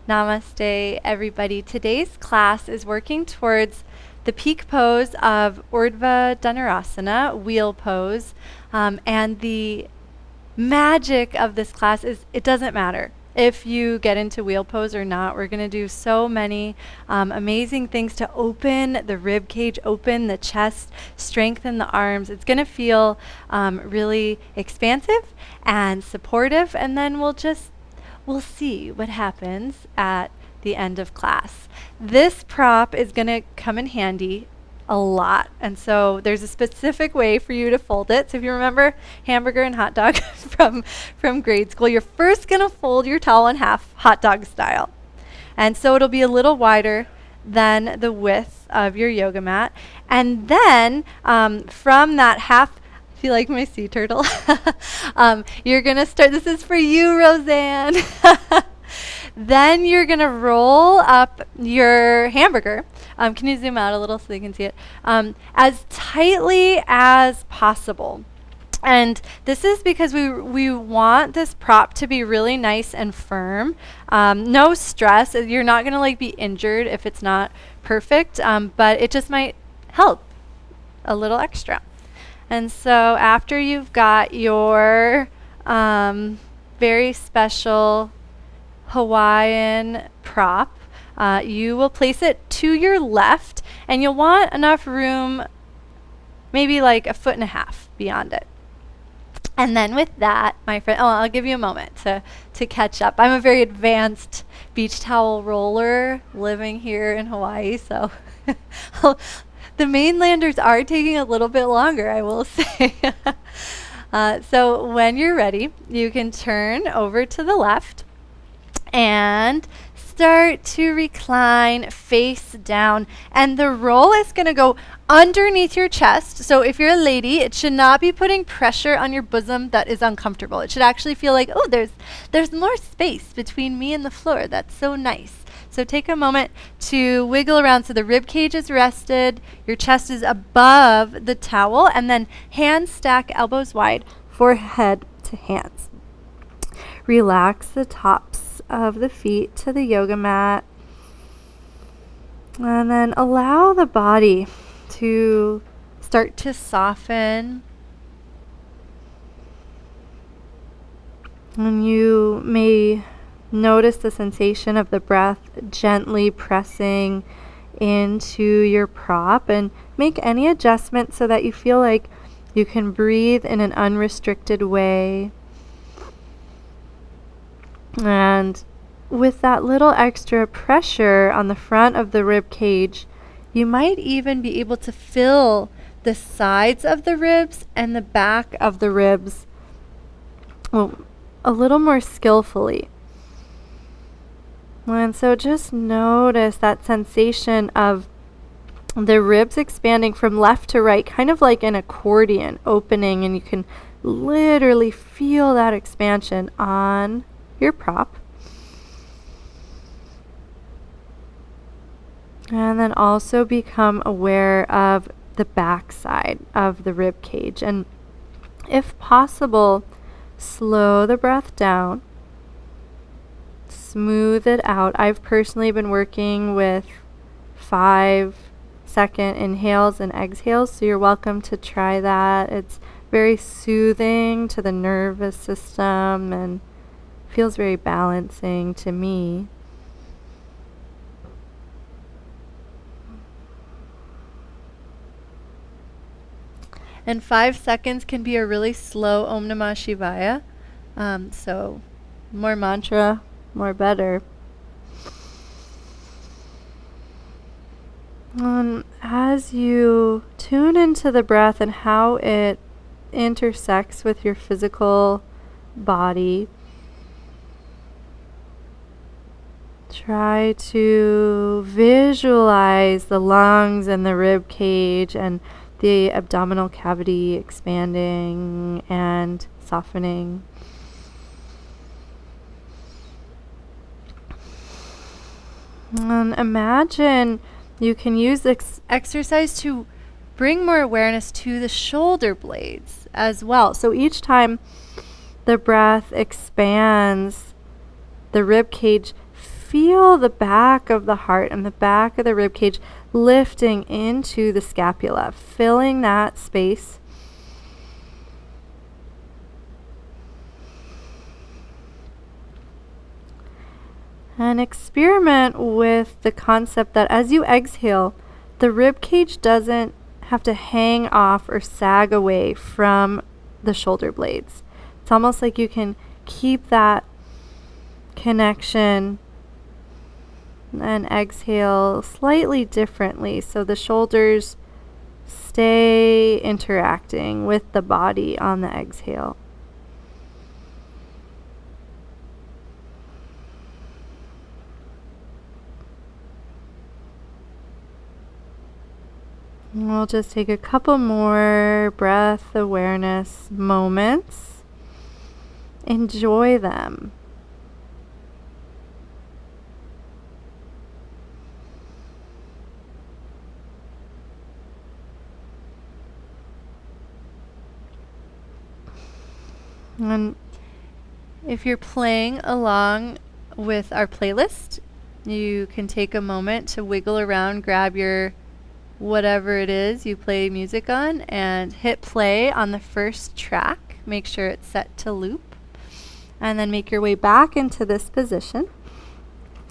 Namaste, everybody. Today's class is working towards the peak pose of Urdhva Dhanurasana, wheel pose. And the magic of this class is it doesn't matter if you get into wheel pose or not. We're going to do so many amazing things to open the rib cage, open the chest, strengthen the arms. It's going to feel really expansive and supportive, and then we'll see what happens at the end of class. This prop is going to come in handy a lot, and so there's a specific way for you to fold it. So if you remember hamburger and hot dog from grade school, you're first going to fold your towel in half, hot dog style. And so it'll be a little wider than the width of your yoga mat. And then from that half, if you like my sea turtle, you're going to start. This is for you, Roseanne. Then you're going to roll up your hamburger. Can you zoom out a little so they can see it? As tightly as possible. And this is because we want this prop to be really nice and firm. No stress. You're not going to be injured if it's not perfect, but it just might help a little extra. And so after you've got your very special Hawaiian prop, you will place it to your left, and you'll want enough room, maybe like 1.5 feet beyond it. And then with that, my friend, I'll give you a moment to catch up. I'm a very advanced beach towel roller living here in Hawaii, so the mainlanders are taking a little bit longer, I will say. So when you're ready, you can turn over to the left and start to recline face down. And the roll is going to go underneath your chest. So if you're a lady, it should not be putting pressure on your bosom that is uncomfortable. It should actually feel like, oh, there's more space between me and the floor. That's so nice. So take a moment to wiggle around so the rib cage is rested, your chest is above the towel, and then hands stack elbows wide, forehead to hands. Relax the tops of the feet to the yoga mat, and then allow the body to start to soften. And you may notice the sensation of the breath gently pressing into your prop, and make any adjustments so that you feel like you can breathe in an unrestricted way. And with that little extra pressure on the front of the rib cage, you might even be able to feel the sides of the ribs and the back of the ribs a little more skillfully. And so just notice that sensation of the ribs expanding from left to right, kind of like an accordion opening, and you can literally feel that expansion on your prop. And then also become aware of the back side of the rib cage. And if possible, slow the breath down. Smooth it out. I've personally been working with 5-second inhales and exhales, so you're welcome to try that. It's very soothing to the nervous system and feels very balancing to me. And 5 seconds can be a really slow Om Namah Shivaya. So more mantra, more better. As you tune into the breath and how it intersects with your physical body, try to visualize the lungs and the rib cage and the abdominal cavity expanding and softening. And imagine you can use this exercise to bring more awareness to the shoulder blades as well. So each time the breath expands the rib cage, feel the back of the heart and the back of the rib cage lifting into the scapula, filling that space. And experiment with the concept that as you exhale, the rib cage doesn't have to hang off or sag away from the shoulder blades. It's almost like you can keep that connection and exhale slightly differently so the shoulders stay interacting with the body on the exhale. And we'll just take a couple more breath awareness moments. Enjoy them. And if you're playing along with our playlist, you can take a moment to wiggle around, grab your whatever it is you play music on, and hit play on the first track. Make sure it's set to loop. And then make your way back into this position.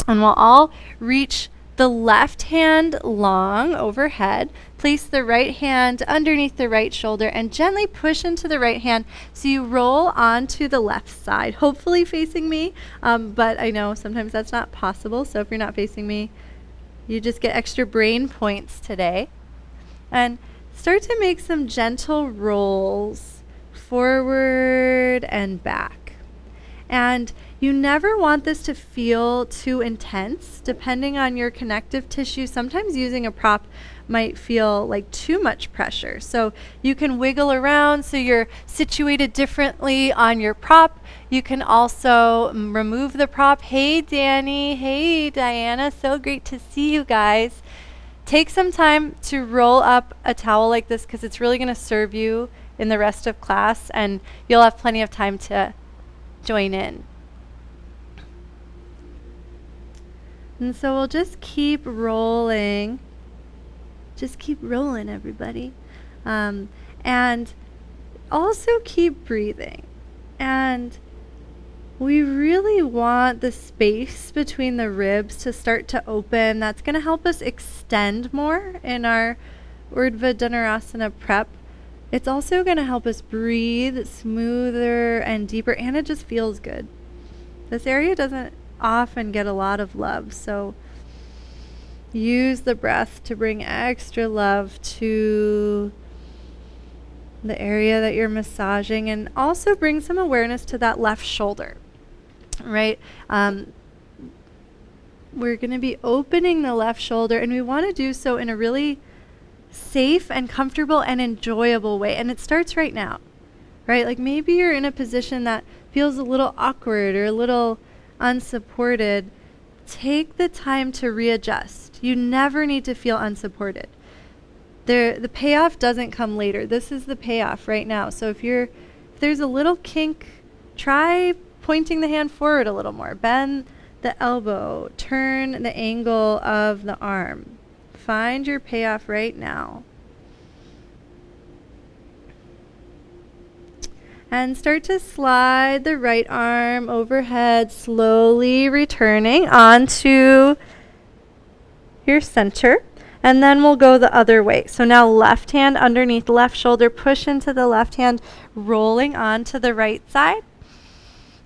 And we'll all reach the left hand long overhead. Place the right hand underneath the right shoulder and gently push into the right hand so you roll onto the left side, hopefully facing me. But I know sometimes that's not possible. So if you're not facing me, you just get extra brain points today. And start to make some gentle rolls forward and back. And you never want this to feel too intense. Depending on your connective tissue, sometimes using a prop might feel like too much pressure. So you can wiggle around so you're situated differently on your prop. You can also remove the prop. Hey, Danny. Hey, Diana. So great to see you guys. Take some time to roll up a towel like this because it's really going to serve you in the rest of class, and you'll have plenty of time to join in. And so we'll just keep rolling. Just keep rolling, everybody. And also keep breathing. And we really want the space between the ribs to start to open. That's going to help us extend more in our Urdhva Dhanurasana prep. It's also going to help us breathe smoother and deeper, and it just feels good. This area doesn't often get a lot of love, so use the breath to bring extra love to the area that you're massaging, and also bring some awareness to that left shoulder, right? We're going to be opening the left shoulder, and we want to do so in a really safe and comfortable and enjoyable way. And it starts right now, right? Like maybe you're in a position that feels a little awkward or a little unsupported. Take the time to readjust. You never need to feel unsupported. The payoff doesn't come later. This is the payoff right now. So if there's a little kink, try pointing the hand forward a little more. Bend the elbow. Turn the angle of the arm. Find your payoff right now. And start to slide the right arm overhead, slowly returning onto your center. And then we'll go the other way. So now left hand underneath left shoulder, push into the left hand, rolling onto the right side.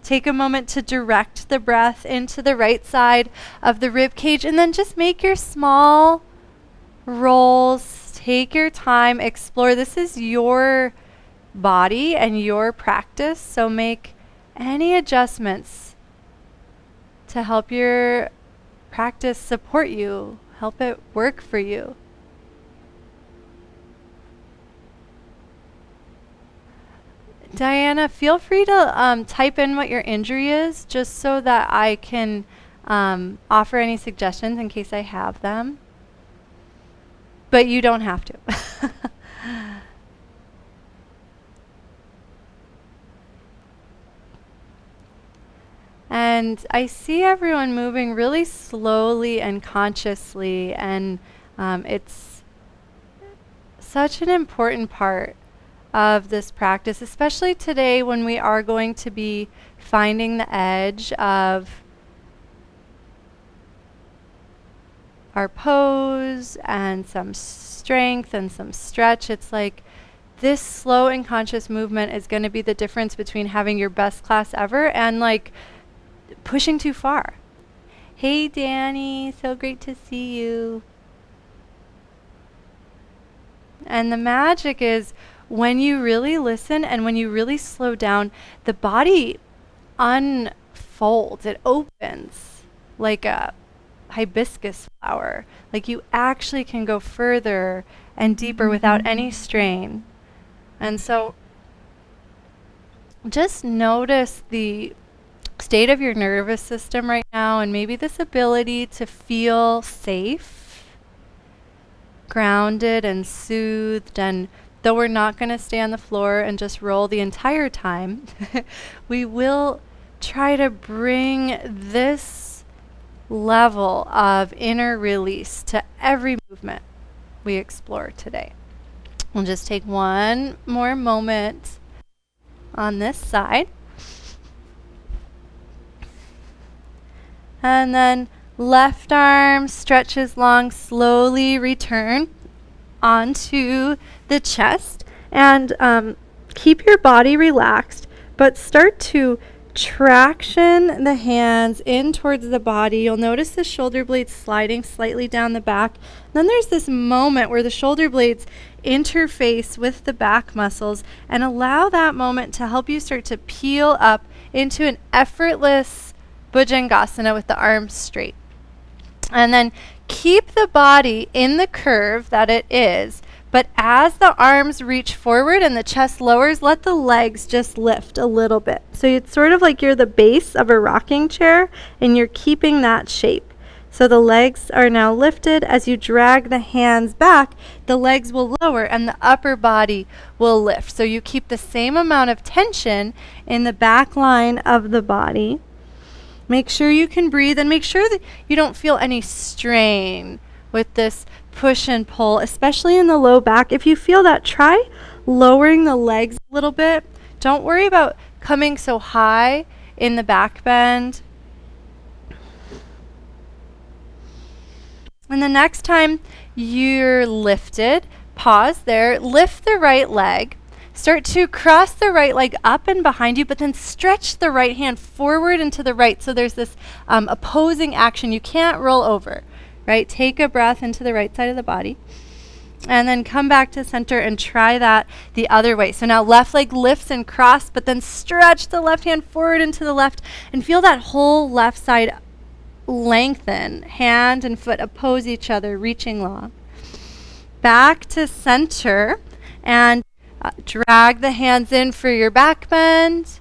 Take a moment to direct the breath into the right side of the rib cage, and then just make your small rolls. Take your time, explore. This is your body and your practice, so make any adjustments to help your practice support you, help it work for you. Diana, feel free to type in what your injury is, just so that I can offer any suggestions in case I have them. But you don't have to. And And I see everyone moving really slowly and consciously, and it's such an important part of this practice, especially today when we are going to be finding the edge of our pose and some strength and some stretch. It's like this slow and conscious movement is going to be the difference between having your best class ever and like pushing too far. Hey Danny, so great to see you. And the magic is when you really listen and when you really slow down, the body unfolds, it opens like a hibiscus flower. Like you actually can go further and deeper without any strain. And so just notice the state of your nervous system right now, and maybe this ability to feel safe, grounded and soothed. And though we're not going to stay on the floor and just roll the entire time, we will try to bring this level of inner release to every movement we explore today. We'll just take one more moment on this side. And then left arm stretches long, slowly return onto the chest. And keep your body relaxed, but start to traction the hands in towards the body. You'll notice the shoulder blades sliding slightly down the back. Then there's this moment where the shoulder blades interface with the back muscles, and allow that moment to help you start to peel up into an effortless Bhujangasana with the arms straight. And then keep the body in the curve that it is, but as the arms reach forward and the chest lowers, let the legs just lift a little bit. So it's sort of like you're the base of a rocking chair and you're keeping that shape. So the legs are now lifted. As you drag the hands back, the legs will lower and the upper body will lift. So you keep the same amount of tension in the back line of the body. Make sure you can breathe, and make sure that you don't feel any strain with this push and pull, especially in the low back. If you feel that, try lowering the legs a little bit. Don't worry about coming so high in the back bend. And the next time you're lifted, pause there, lift the right leg. Start to cross the right leg up and behind you, but then stretch the right hand forward and to the right. So there's this opposing action. You can't roll over, right? Take a breath into the right side of the body. And then come back to center and try that the other way. So now left leg lifts and cross, but then stretch the left hand forward and to the left. And feel that whole left side lengthen. Hand and foot oppose each other, reaching long. Back to center and drag the hands in for your back bend,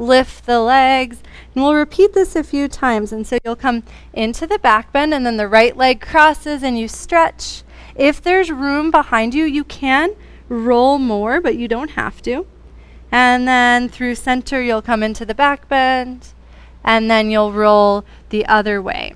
lift the legs, and we'll repeat this a few times. And so you'll come into the back bend, and then the right leg crosses and you stretch. If there's room behind you, you can roll more, but you don't have to. And then through center, you'll come into the back bend, and then you'll roll the other way.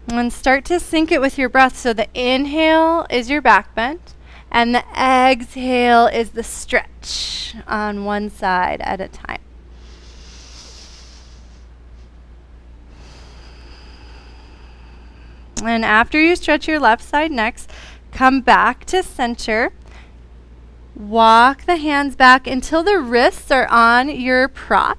And start to sync it with your breath. So the inhale is your back bend, and the exhale is the stretch on one side at a time. And after you stretch your left side next, come back to center. Walk the hands back until the wrists are on your prop.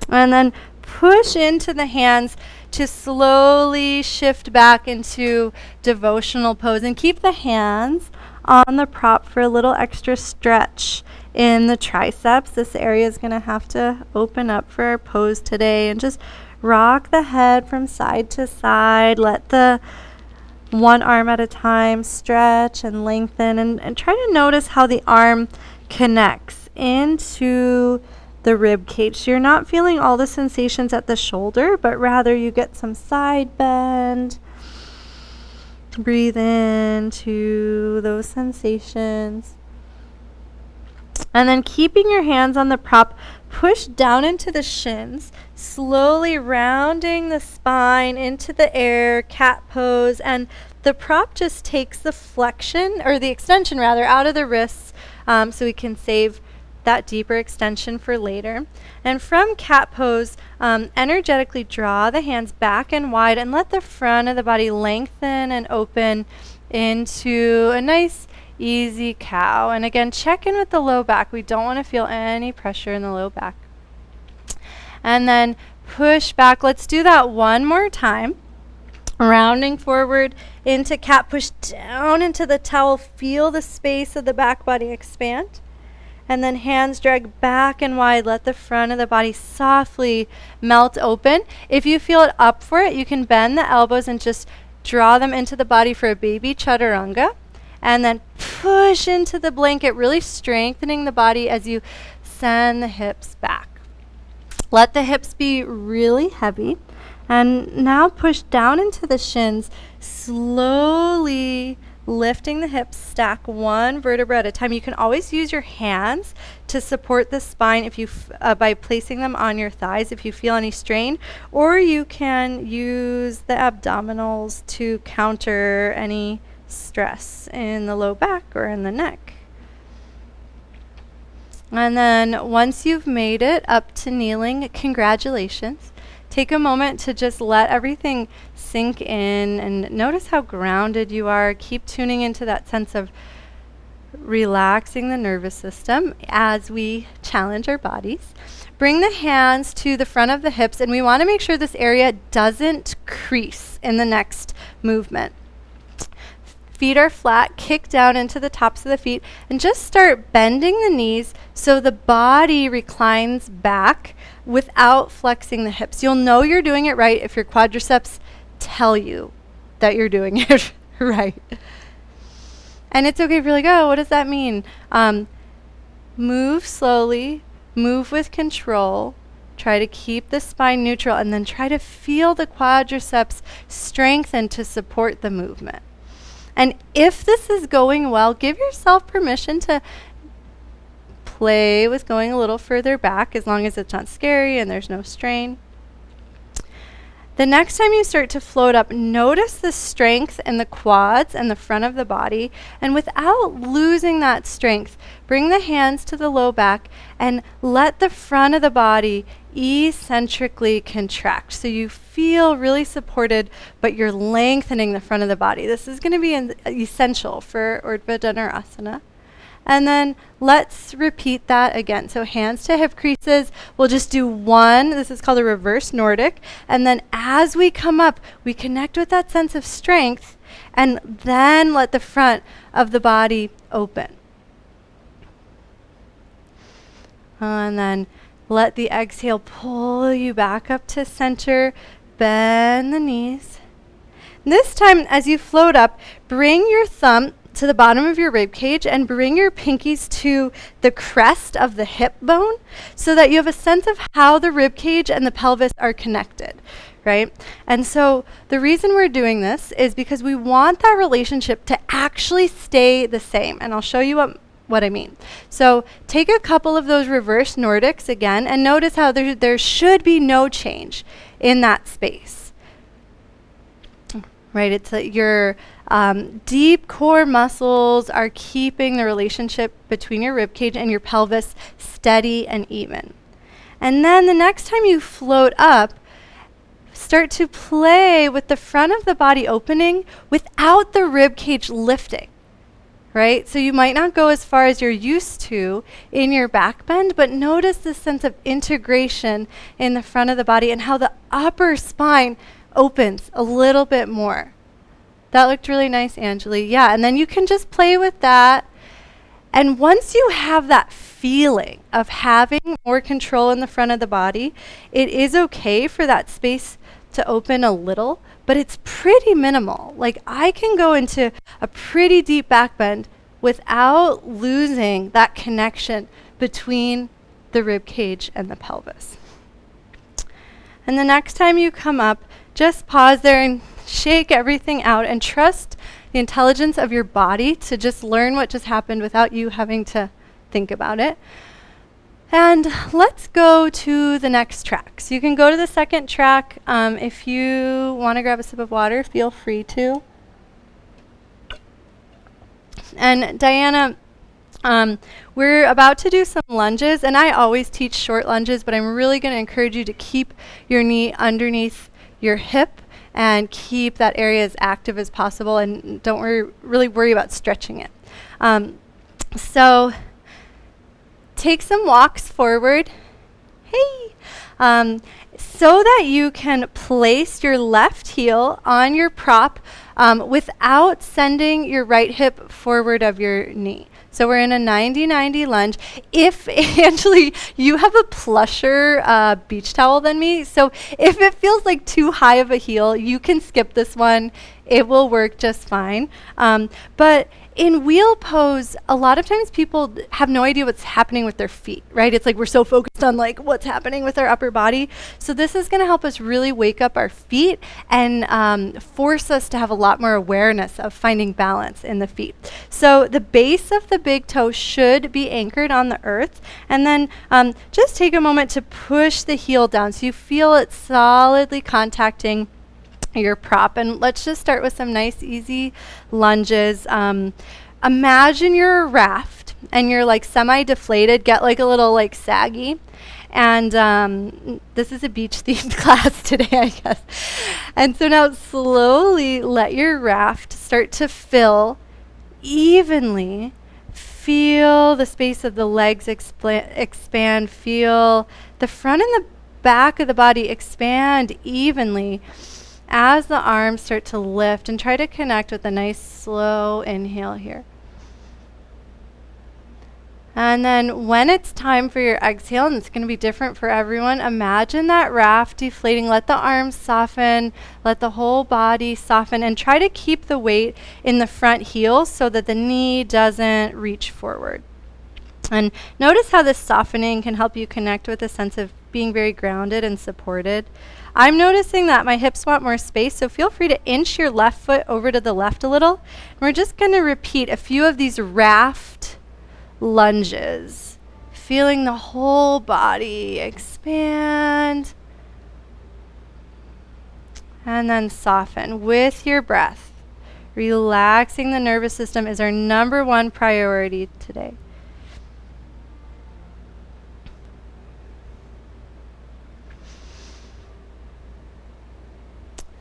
And then push into the hands to slowly shift back into devotional pose, and keep the hands on the prop for a little extra stretch in the triceps. This area is going to have to open up for our pose today, and just rock the head from side to side. Let the one arm at a time stretch and lengthen, and try to notice how the arm connects into the rib cage. So you're not feeling all the sensations at the shoulder, but rather you get some side bend. Breathe into those sensations. And then keeping your hands on the prop, push down into the shins, slowly rounding the spine into the air, cat pose, and the prop just takes the flexion, or the extension rather, out of the wrists, so we can save that deeper extension for later. And from cat pose, energetically draw the hands back and wide and let the front of the body lengthen and open into a nice easy cow. And again, check in with the low back. We don't want to feel any pressure in the low back. And then push back. Let's do that one more time. Rounding forward into cat, push down into the towel. Feel the space of the back body expand. And then hands drag back and wide. Let the front of the body softly melt open. If you feel it up for it, you can bend the elbows and just draw them into the body for a baby chaturanga. And then push into the blanket, really strengthening the body as you send the hips back. Let the hips be really heavy. And now push down into the shins, slowly lifting the hips, stack one vertebra at a time. You can always use your hands to support the spine if you by placing them on your thighs if you feel any strain, or you can use the abdominals to counter any stress in the low back or in the neck. And then once you've made it up to kneeling, congratulations. Take a moment to just let everything sink in and notice how grounded you are. Keep tuning into that sense of relaxing the nervous system as we challenge our bodies. Bring the hands to the front of the hips, and we want to make sure this area doesn't crease in the next movement. Feet are flat, kick down into the tops of the feet, and just start bending the knees so the body reclines back without flexing the hips. You'll know you're doing it right if your quadriceps tell you that you're doing it right. And it's okay if you're like, oh, what does that mean? Move slowly, move with control. Try to keep the spine neutral, and then try to feel the quadriceps strengthen to support the movement. And if this is going well, give yourself permission to play with going a little further back as long as it's not scary and there's no strain. The next time you start to float up, notice the strength in the quads and the front of the body, and without losing that strength, bring the hands to the low back and let the front of the body eccentrically contract. So you feel really supported, but you're lengthening the front of the body. This is going to be essential for Urdhva Dhanurasana. And then let's repeat that again. So hands to hip creases. We'll just do one. This is called a reverse Nordic. And then as we come up, we connect with that sense of strength, and then let the front of the body open. And then let the exhale pull you back up to center. Bend the knees. This time, as you float up, bring your thumb to the bottom of your rib cage and bring your pinkies to the crest of the hip bone so that you have a sense of how the rib cage and the pelvis are connected, right? And so the reason we're doing this is because we want that relationship to actually stay the same. And I'll show you what I mean. So take a couple of those reverse Nordics again and notice how there should be no change in that space. Right, it's like your deep core muscles are keeping the relationship between your rib cage and your pelvis steady and even. And then the next time you float up, start to play with the front of the body opening without the rib cage lifting. Right? So you might not go as far as you're used to in your back bend, but notice the sense of integration in the front of the body and how the upper spine opens a little bit more. That looked really nice, Angeli. Yeah, and then you can just play with that. And once you have that feeling of having more control in the front of the body, it is okay for that space to open a little, but it's pretty minimal. Like I can go into a pretty deep back bend without losing that connection between the rib cage and the pelvis. And the next time you come up, just pause there and shake everything out and trust the intelligence of your body to just learn what just happened without you having to think about it. And let's go to the next track. So you can go to the second track. If you want to grab a sip of water, feel free to. And Diana, we're about to do some lunges, and I always teach short lunges, but I'm really going to encourage you to keep your knee underneath your hip and keep that area as active as possible, and don't really worry about stretching it. So take some walks forward. Hey! So that you can place your left heel on your prop without sending your right hip forward of your knee. So we're in a 90-90 lunge. If, Angeli, you have a plusher beach towel than me, so if it feels like too high of a heel, you can skip this one. It will work just fine. But in wheel pose, a lot of times people have no idea what's happening with their feet, right? It's like we're so focused on like what's happening with our upper body. So this is going to help us really wake up our feet and force us to have a lot more awareness of finding balance in the feet. So the base of the big toe should be anchored on the earth. And then just take a moment to push the heel down so you feel it solidly contacting your prop. And let's just start with some nice easy lunges. Imagine you're a raft and you're like semi-deflated, get like a little like saggy. And this is a beach themed class today, I guess. And so now slowly let your raft start to fill evenly. Feel the space of the legs expand. Feel the front and the back of the body expand evenly as the arms start to lift, and try to connect with a nice slow inhale here. And then when it's time for your exhale, and it's going to be different for everyone, imagine that raft deflating. Let the arms soften, let the whole body soften, and try to keep the weight in the front heel so that the knee doesn't reach forward. And notice how this softening can help you connect with a sense of being very grounded and supported. I'm noticing that my hips want more space, so feel free to inch your left foot over to the left a little. And we're just going to repeat a few of these raft lunges, feeling the whole body expand and then soften with your breath. Relaxing the nervous system is our number one priority today.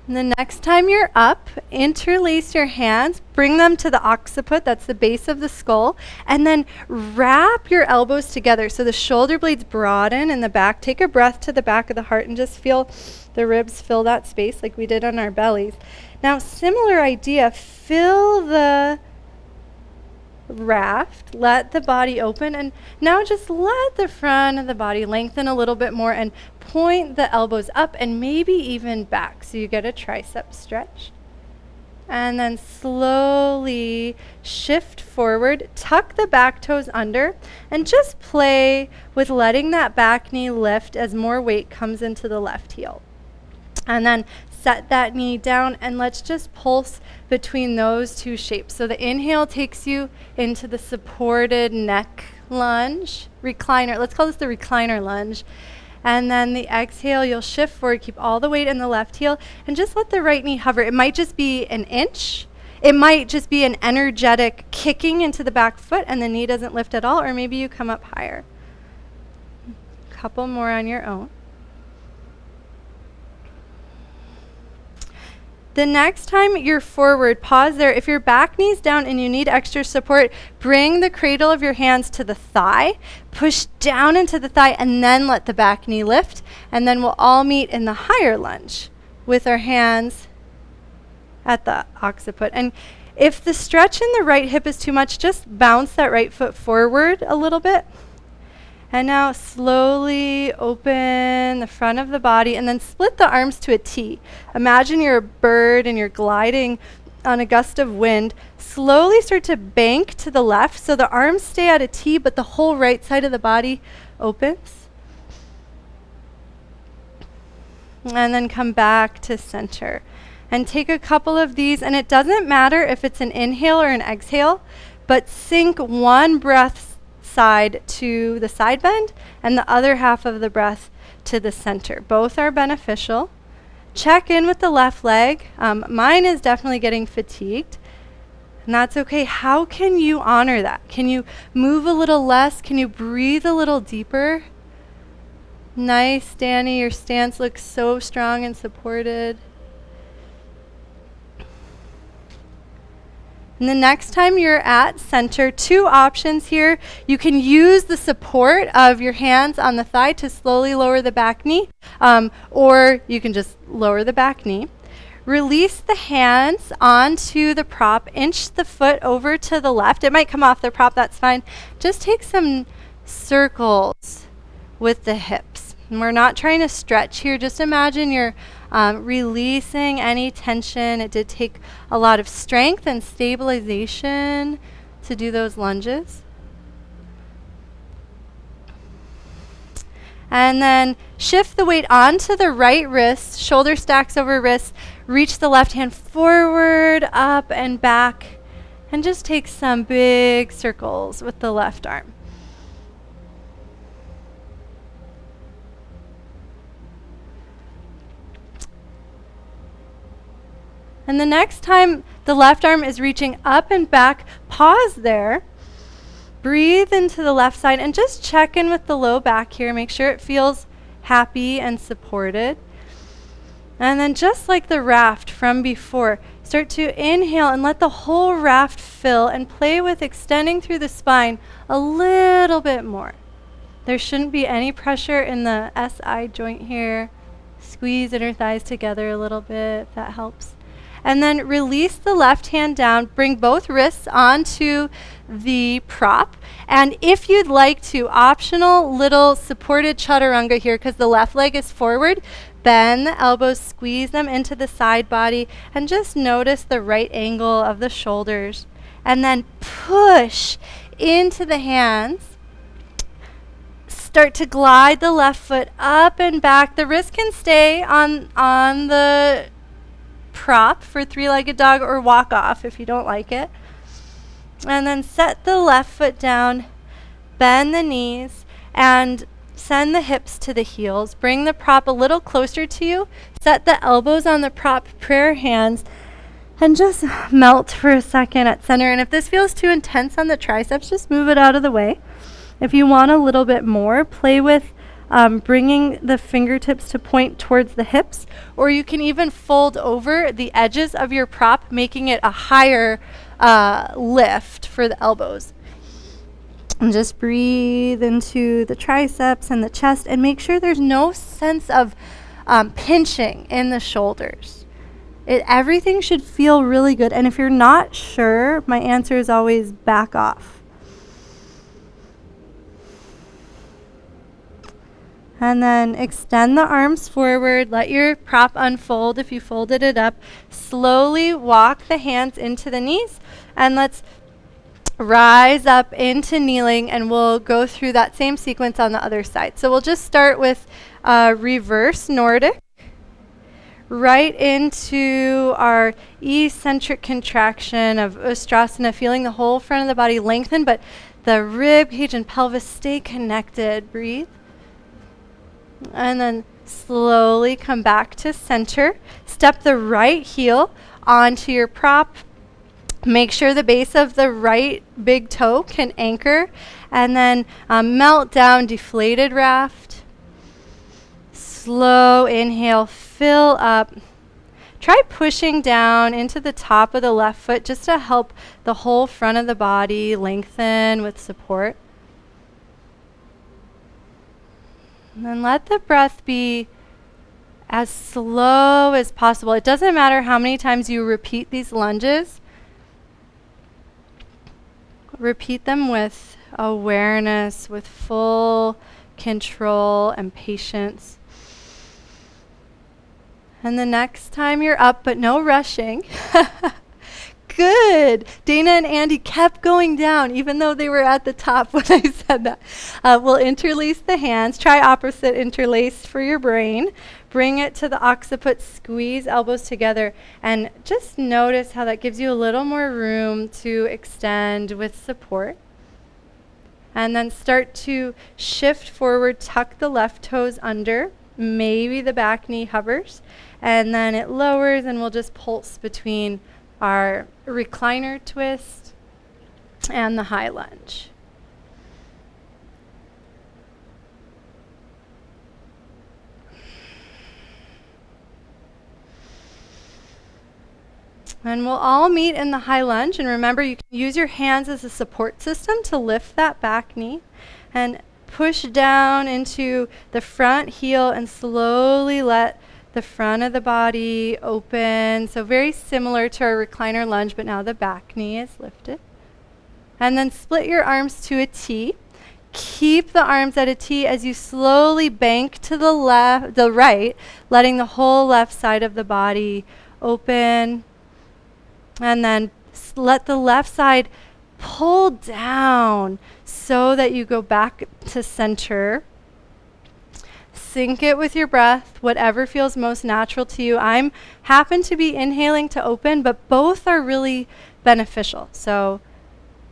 And the next time you're up, interlace your hands, bring them to the occiput, that's the base of the skull, and then wrap your elbows together so the shoulder blades broaden in the back. Take a breath to the back of the heart and just feel the ribs fill that space like we did on our bellies. Now, similar idea, fill the raft, let the body open, and now just let the front of the body lengthen a little bit more and point the elbows up and maybe even back so you get a tricep stretch. And then slowly shift forward, tuck the back toes under, and just play with letting that back knee lift as more weight comes into the left heel. And then set that knee down, and let's just pulse between those two shapes. So the inhale takes you into the supported neck lunge, recliner. Let's call this the recliner lunge. And then the exhale, you'll shift forward, keep all the weight in the left heel, and just let the right knee hover. It might just be an inch. It might just be an energetic kicking into the back foot and the knee doesn't lift at all, or maybe you come up higher. A couple more on your own. The next time you're forward, pause there. If your back knee's down and you need extra support, bring the cradle of your hands to the thigh, push down into the thigh, and then let the back knee lift. And then we'll all meet in the higher lunge with our hands at the occiput. And if the stretch in the right hip is too much, just bounce that right foot forward a little bit. And now slowly open the front of the body and then split the arms to a T. Imagine you're a bird and you're gliding on a gust of wind. Slowly start to bank to the left so the arms stay at a T, but the whole right side of the body opens. And then come back to center. And take a couple of these, and it doesn't matter if it's an inhale or an exhale, but sink one breath side to the side bend and the other half of the breath to the center. Both are beneficial. Check in with the left leg. Mine is definitely getting fatigued, and that's okay. How can you honor that? Can you move a little less? Can you breathe a little deeper? Nice, Danny. Your stance looks so strong and supported. And the next time you're at center, 2 options here. You can use the support of your hands on the thigh to slowly lower the back knee, or you can just lower the back knee. Release the hands onto the prop, inch the foot over to the left. It might come off the prop, that's fine. Just take some circles with the hips. And we're not trying to stretch here. Just imagine you're releasing any tension. It did take a lot of strength and stabilization to do those lunges. And then shift the weight onto the right wrist, shoulder stacks over wrist, reach the left hand forward, up and back, and just take some big circles with the left arm. And the next time the left arm is reaching up and back, pause there. Breathe into the left side and just check in with the low back here. Make sure it feels happy and supported. And then just like the raft from before, start to inhale and let the whole raft fill and play with extending through the spine a little bit more. There shouldn't be any pressure in the SI joint here. Squeeze inner thighs together a little bit, if that helps. And then release the left hand down, bring both wrists onto the prop. And if you'd like to, optional little supported chaturanga here, because the left leg is forward, bend the elbows, squeeze them into the side body, and just notice the right angle of the shoulders. And then push into the hands. Start to glide the left foot up and back. The wrist can stay on the prop for 3-legged dog or walk off if you don't like it. And then set the left foot down, bend the knees, and send the hips to the heels. Bring the prop a little closer to you. Set the elbows on the prop, prayer hands, and just melt for a second at center. And if this feels too intense on the triceps, just move it out of the way. If you want a little bit more, play with bringing the fingertips to point towards the hips, or you can even fold over the edges of your prop, making it a higher lift for the elbows. And just breathe into the triceps and the chest, and make sure there's no sense of pinching in the shoulders. Everything should feel really good, and if you're not sure, my answer is always back off. And then extend the arms forward. Let your prop unfold if you folded it up. Slowly walk the hands into the knees. And let's rise up into kneeling, and we'll go through that same sequence on the other side. So we'll just start with reverse Nordic. Right into our eccentric contraction of Ustrasana, feeling the whole front of the body lengthen, but the rib cage and pelvis stay connected. Breathe. And then slowly come back to center. Step the right heel onto your prop. Make sure the base of the right big toe can anchor. And then melt down, deflated raft. Slow inhale, fill up. Try pushing down into the top of the left foot just to help the whole front of the body lengthen with support. And then let the breath be as slow as possible. It doesn't matter how many times you repeat these lunges. Repeat them with awareness, with full control and patience. And the next time you're up, but no rushing. Good. Dana and Andy kept going down, even though they were at the top when I said that. We'll interlace the hands. Try opposite interlaced for your brain. Bring it to the occiput. Squeeze elbows together. And just notice how that gives you a little more room to extend with support. And then start to shift forward, tuck the left toes under. Maybe the back knee hovers. And then it lowers, and we'll just pulse between our recliner twist and the high lunge. And we'll all meet in the high lunge. And remember, you can use your hands as a support system to lift that back knee. And push down into the front heel and slowly let the front of the body open. So very similar to our recliner lunge, but now the back knee is lifted. And then split your arms to a T. Keep the arms at a T as you slowly bank to the right, letting the whole left side of the body open. And then let the left side pull down so that you go back to center. Sync it with your breath, whatever feels most natural to you. I happen to be inhaling to open, but both are really beneficial. So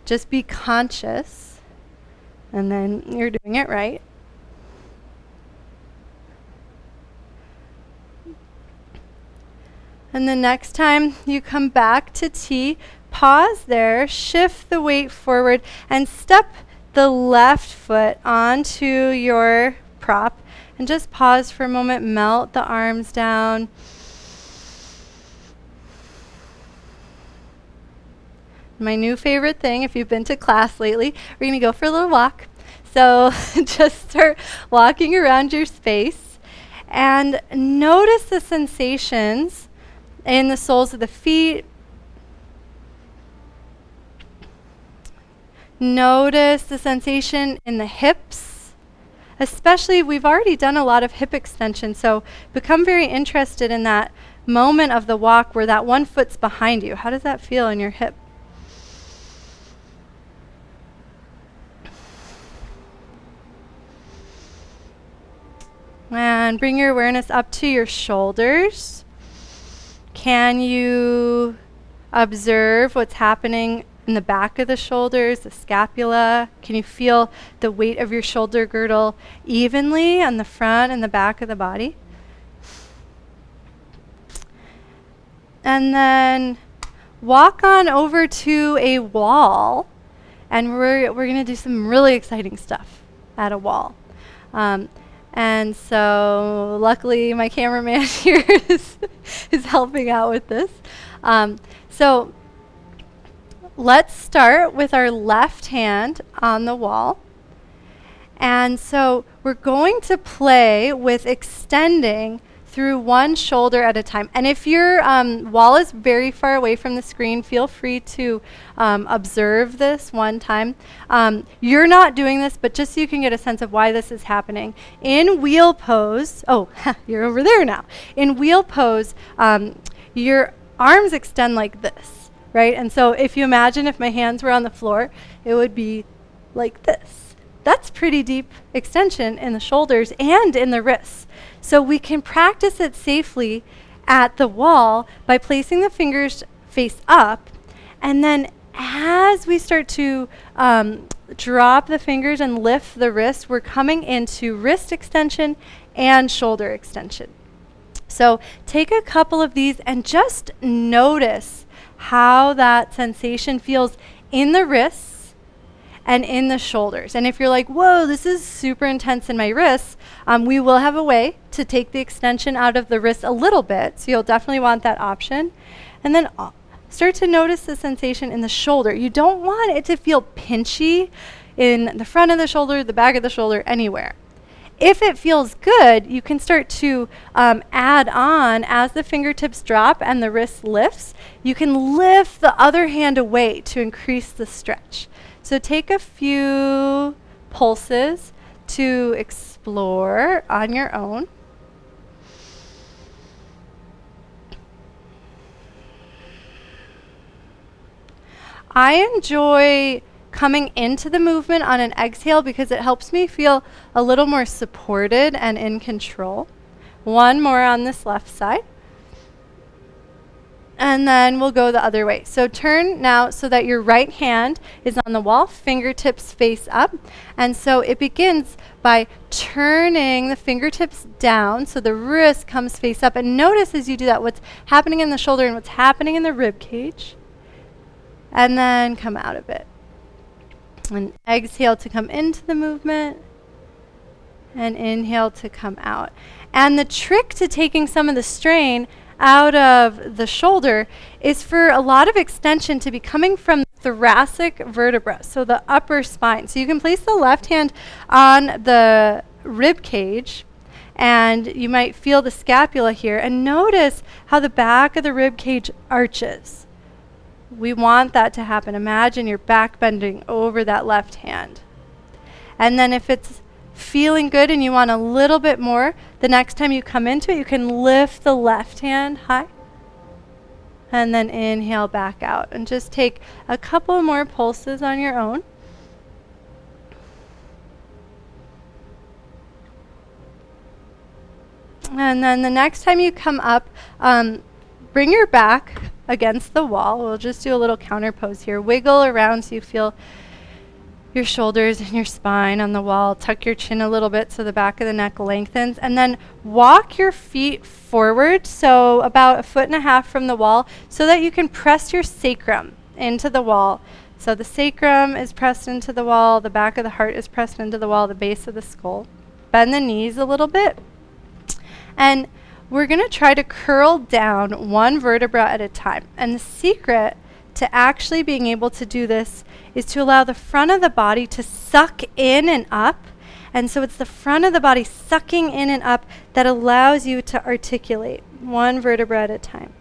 just be conscious, and then you're doing it right. And the next time you come back to T, pause there, shift the weight forward, and step the left foot onto your prop. And just pause for a moment, melt the arms down. My new favorite thing, if you've been to class lately, we're going to go for a little walk. So just start walking around your space and notice the sensations in the soles of the feet. Notice the sensation in the hips, especially we've already done a lot of hip extension, so become very interested in that moment of the walk where that one foot's behind you. How does that feel in your hip? And bring your awareness up to your shoulders. Can you observe what's happening in the back of the shoulders, the scapula? Can you feel the weight of your shoulder girdle evenly on the front and the back of the body? And then walk on over to a wall, and we're going to do some really exciting stuff at a wall. And so luckily my cameraman here is helping out with this. So let's start with our left hand on the wall. And so we're going to play with extending through one shoulder at a time. And if your wall is very far away from the screen, feel free to observe this one time. You're not doing this, but just so you can get a sense of why this is happening. In wheel pose, you're over there now. In wheel pose, your arms extend like this, right? And so if you imagine if my hands were on the floor, it would be like this. That's pretty deep extension in the shoulders and in the wrists. So we can practice it safely at the wall by placing the fingers face up. And then as we start to drop the fingers and lift the wrist, we're coming into wrist extension and shoulder extension. So take a couple of these and just notice how that sensation feels in the wrists and in the shoulders. And if you're like, whoa, this is super intense in my wrists, we will have a way to take the extension out of the wrist a little bit. So you'll definitely want that option. And then start to notice the sensation in the shoulder. You don't want it to feel pinchy in the front of the shoulder, the back of the shoulder, anywhere. If it feels good, you can start to add on as the fingertips drop and the wrist lifts. You can lift the other hand away to increase the stretch. So take a few pulses to explore on your own. I enjoy coming into the movement on an exhale because it helps me feel a little more supported and in control. One more on this left side. And then we'll go the other way. So turn now so that your right hand is on the wall, fingertips face up. And so it begins by turning the fingertips down so the wrist comes face up. And notice as you do that what's happening in the shoulder and what's happening in the rib cage. And then come out of it. And exhale to come into the movement. And inhale to come out. And the trick to taking some of the strain out of the shoulder is for a lot of extension to be coming from the thoracic vertebra, so the upper spine. So you can place the left hand on the rib cage, and you might feel the scapula here, and notice how the back of the rib cage arches. We want that to happen. Imagine your back bending over that left hand. And then if it's feeling good and you want a little bit more, the next time you come into it, you can lift the left hand high and then inhale back out, and just take a couple more pulses on your own. And then the next time you come up, bring your back against the wall. We'll just do a little counter pose here. Wiggle around so you feel your shoulders and your spine on the wall. Tuck your chin a little bit so the back of the neck lengthens. And then walk your feet forward, so about 1.5 feet from the wall, so that you can press your sacrum into the wall. So the sacrum is pressed into the wall, the back of the heart is pressed into the wall, the base of the skull. Bend the knees a little bit. And we're going to try to curl down one vertebra at a time. And the secret to actually being able to do this is to allow the front of the body to suck in and up. And so it's the front of the body sucking in and up that allows you to articulate one vertebra at a time.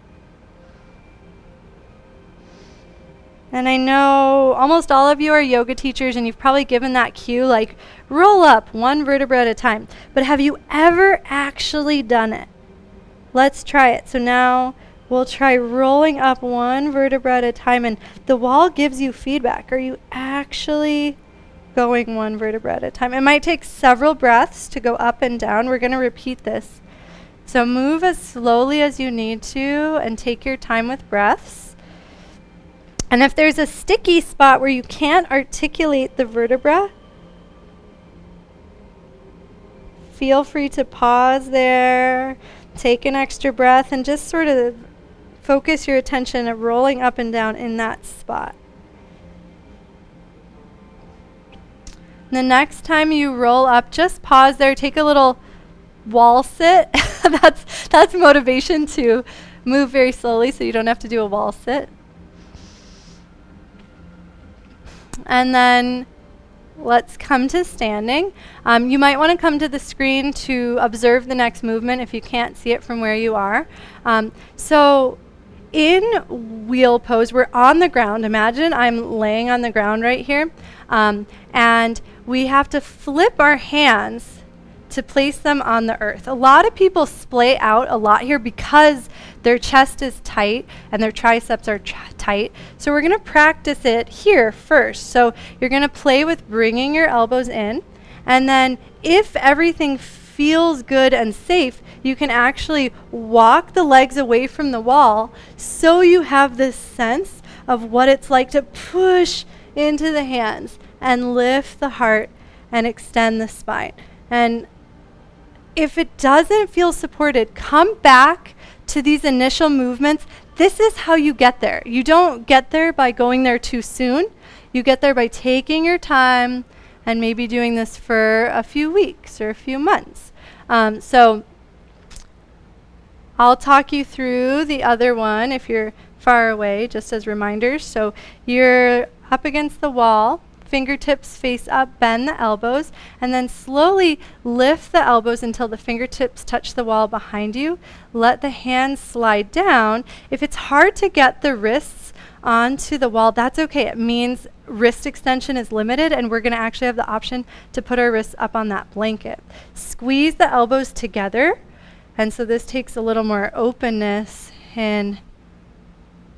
And I know almost all of you are yoga teachers, and you've probably given that cue, like roll up one vertebra at a time. But have you ever actually done it? Let's try it. So now we'll try rolling up one vertebra at a time, and the wall gives you feedback. Are you actually going one vertebra at a time? It might take several breaths to go up and down. We're going to repeat this. So move as slowly as you need to and take your time with breaths. And if there's a sticky spot where you can't articulate the vertebra, feel free to pause there, take an extra breath, and just sort of focus your attention at rolling up and down in that spot. The next time you roll up, just pause there, take a little wall sit. That's motivation to move very slowly so you don't have to do a wall sit. And then let's come to standing. You might want to come to the screen to observe the next movement if you can't see it from where you are. So in wheel pose, we're on the ground. Imagine I'm laying on the ground right here. And we have to flip our hands to place them on the earth. A lot of people splay out a lot here because their chest is tight and their triceps are tight. So we're going to practice it here first. So you're going to play with bringing your elbows in, and then if everything feels good and safe, you can actually walk the legs away from the wall so you have this sense of what it's like to push into the hands and lift the heart and extend the spine. And if it doesn't feel supported, come back to these initial movements. This is how you get there. You don't get there by going there too soon. You get there by taking your time and maybe doing this for a few weeks or a few months. So I'll talk you through the other one if you're far away, just as reminders. So you're up against the wall. Fingertips face up, bend the elbows, and then slowly lift the elbows until the fingertips touch the wall behind you. Let the hands slide down. If it's hard to get the wrists onto the wall, that's okay. It means wrist extension is limited, and we're going to actually have the option to put our wrists up on that blanket. Squeeze the elbows together, and so this takes a little more openness in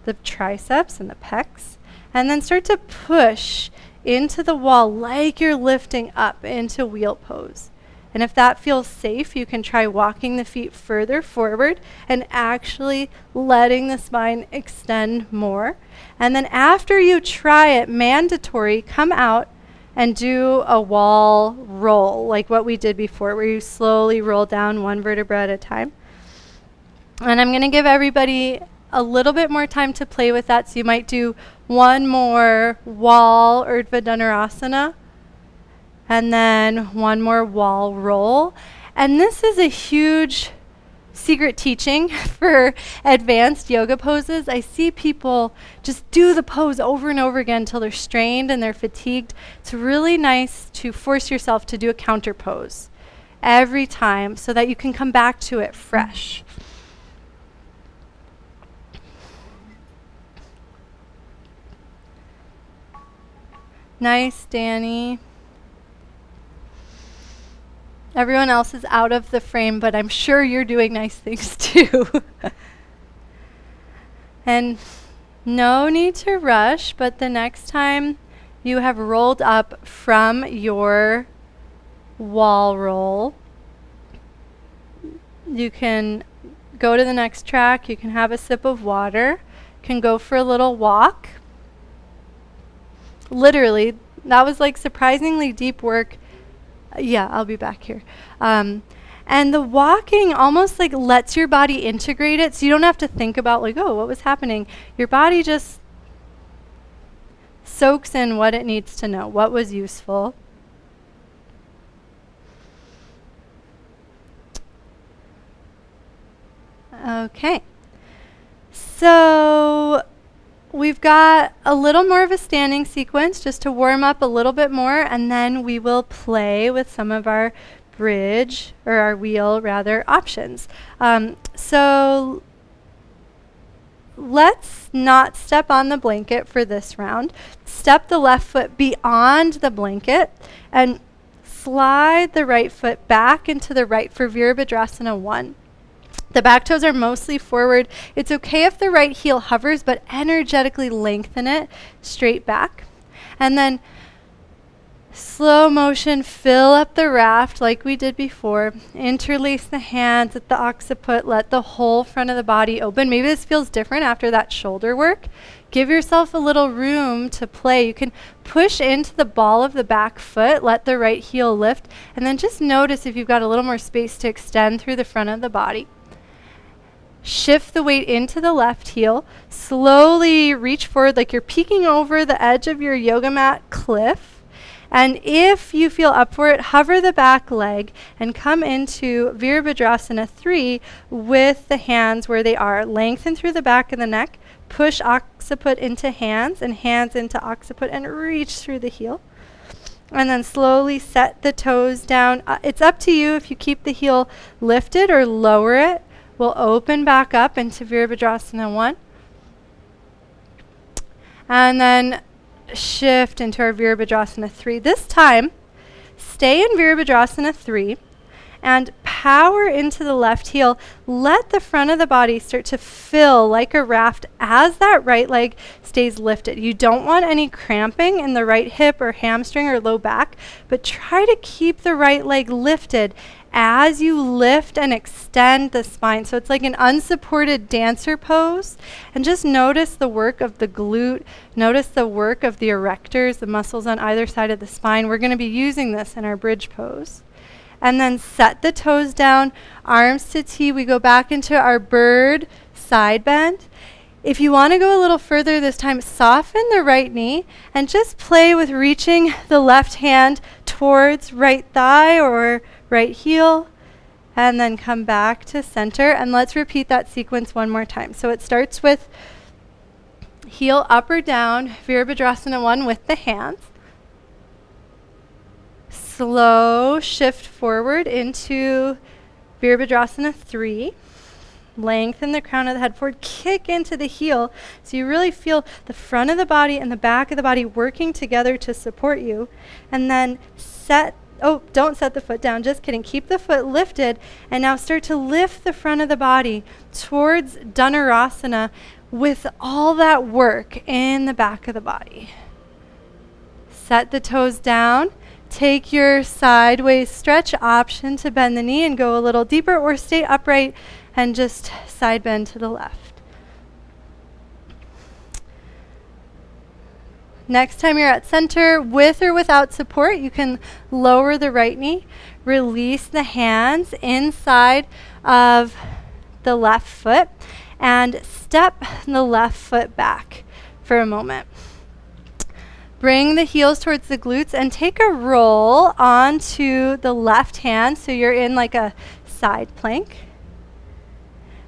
the triceps and the pecs, and then start to push into the wall like you're lifting up into wheel pose. And if that feels safe, you can try walking the feet further forward and actually letting the spine extend more. And then after you try it, mandatory, come out and do a wall roll, like what we did before, where you slowly roll down one vertebra at a time. And I'm going to give everybody a little bit more time to play with that. So you might do one more wall Urdhva Dhanurasana, and then one more wall roll. And this is a huge secret teaching for advanced yoga poses. I see people just do the pose over and over again until they're strained and they're fatigued. It's really nice to force yourself to do a counter pose every time so that you can come back to it fresh. Nice, Danny. Everyone else is out of the frame, but I'm sure you're doing nice things too. And no need to rush, but the next time you have rolled up from your wall roll, you can go to the next track, you can have a sip of water, can go for a little walk. Literally, that was like surprisingly deep work. Yeah, I'll be back here. And the walking almost like lets your body integrate it, so you don't have to think about like, oh, what was happening? Your body just soaks in what it needs to know, what was useful. Okay. So we've got a little more of a standing sequence just to warm up a little bit more, and then we will play with some of our bridge, or our wheel rather, options. So let's not step on the blanket for this round. Step the left foot beyond the blanket and slide the right foot back into the right for Virabhadrasana 1. The back toes are mostly forward. It's okay if the right heel hovers, but energetically lengthen it straight back. And then slow motion, fill up the raft like we did before. Interlace the hands at the occiput. Let the whole front of the body open. Maybe this feels different after that shoulder work. Give yourself a little room to play. You can push into the ball of the back foot, let the right heel lift, and then just notice if you've got a little more space to extend through the front of the body. Shift the weight into the left heel. Slowly reach forward like you're peeking over the edge of your yoga mat cliff. And if you feel up for it, hover the back leg and come into Virabhadrasana 3 with the hands where they are. Lengthen through the back of the neck. Push occiput into hands and hands into occiput and reach through the heel. And then slowly set the toes down. It's up to you if you keep the heel lifted or lower it. We'll open back up into Virabhadrasana 1. And then shift into our Virabhadrasana 3. This time, stay in Virabhadrasana 3 and power into the left heel. Let the front of the body start to fill like a raft as that right leg stays lifted. You don't want any cramping in the right hip or hamstring or low back, but try to keep the right leg lifted as you lift and extend the spine. So it's like an unsupported dancer pose. And just notice the work of the glute. Notice the work of the erectors, the muscles on either side of the spine. We're going to be using this in our bridge pose. And then set the toes down, arms to T. We go back into our bird side bend. If you want to go a little further this time, soften the right knee and just play with reaching the left hand towards right thigh or right heel, and then come back to center. And let's repeat that sequence one more time. So it starts with heel up or down, Virabhadrasana 1 with the hands. Slow shift forward into Virabhadrasana 3. Lengthen the crown of the head forward, kick into the heel so you really feel the front of the body and the back of the body working together to support you. And then don't set the foot down, just kidding. Keep the foot lifted and now start to lift the front of the body towards Dhanurasana with all that work in the back of the body. Set the toes down. Take your sideways stretch option to bend the knee and go a little deeper, or stay upright and just side bend to the left. Next time you're at center, with or without support, you can lower the right knee, release the hands inside of the left foot, and step the left foot back for a moment. Bring the heels towards the glutes and take a roll onto the left hand so you're in like a side plank.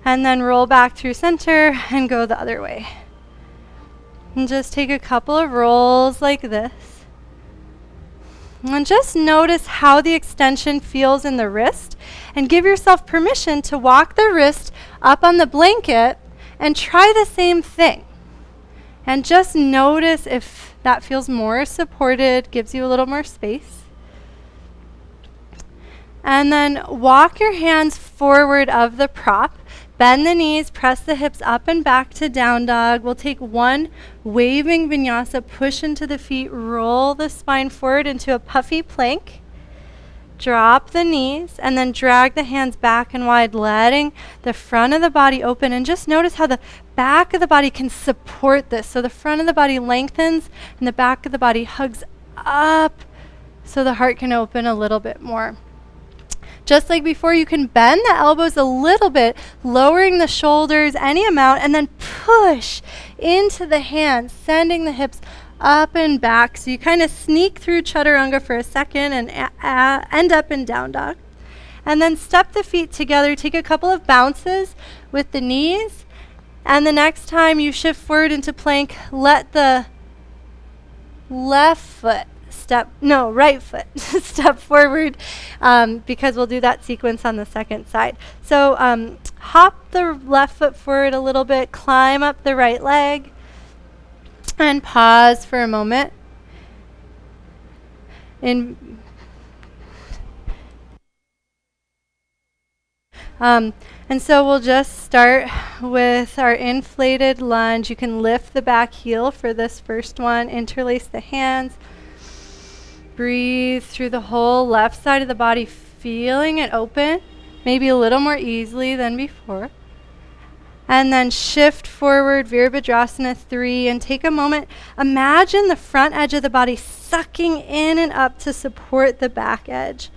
And then roll back through center and go the other way. And just take a couple of rolls like this. And just notice how the extension feels in the wrist, and give yourself permission to walk the wrist up on the blanket and try the same thing. And just notice if that feels more supported, gives you a little more space. And then walk your hands forward of the prop. Bend the knees, press the hips up and back to down dog. We'll take one waving vinyasa, push into the feet, roll the spine forward into a puffy plank. Drop the knees and then drag the hands back and wide, letting the front of the body open. And just notice how the back of the body can support this. So the front of the body lengthens and the back of the body hugs up so the heart can open a little bit more. Just like before, you can bend the elbows a little bit, lowering the shoulders any amount, and then push into the hands, sending the hips up and back. So you kind of sneak through chaturanga for a second and end up in down dog. And then step the feet together. Take a couple of bounces with the knees. And the next time you shift forward into plank, let the right foot step forward, because we'll do that sequence on the second side. So hop the left foot forward a little bit, climb up the right leg, and pause for a moment. And so we'll just start with our inflated lunge. You can lift the back heel for this first one, interlace the hands. Breathe through the whole left side of the body, feeling it open, maybe a little more easily than before. And then shift forward, Virabhadrasana Three, and take a moment. Imagine the front edge of the body sucking in and up to support the back edge.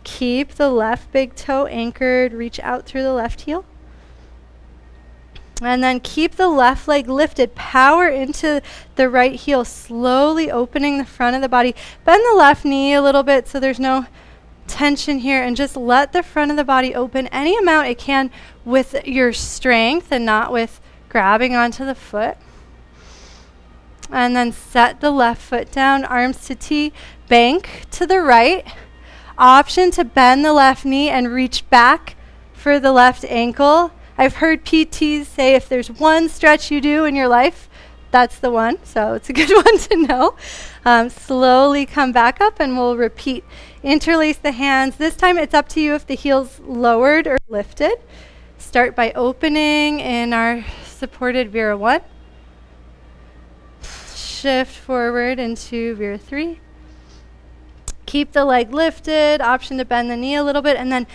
Keep the left big toe anchored, reach out through the left heel. And then keep the left leg lifted, power into the right heel, slowly opening the front of the body. Bend the left knee a little bit so there's no tension here, and just let the front of the body open any amount it can with your strength and not with grabbing onto the foot. And then set the left foot down, arms to T, bank to the right. Option to bend the left knee and reach back for the left ankle. I've heard PTs say if there's one stretch you do in your life, that's the one. So it's a good one to know. Slowly come back up and we'll repeat. Interlace the hands. This time it's up to you if the heel's lowered or lifted. Start by opening in our supported Vira 1. Shift forward into Vira 3. Keep the leg lifted, option to bend the knee a little bit, and then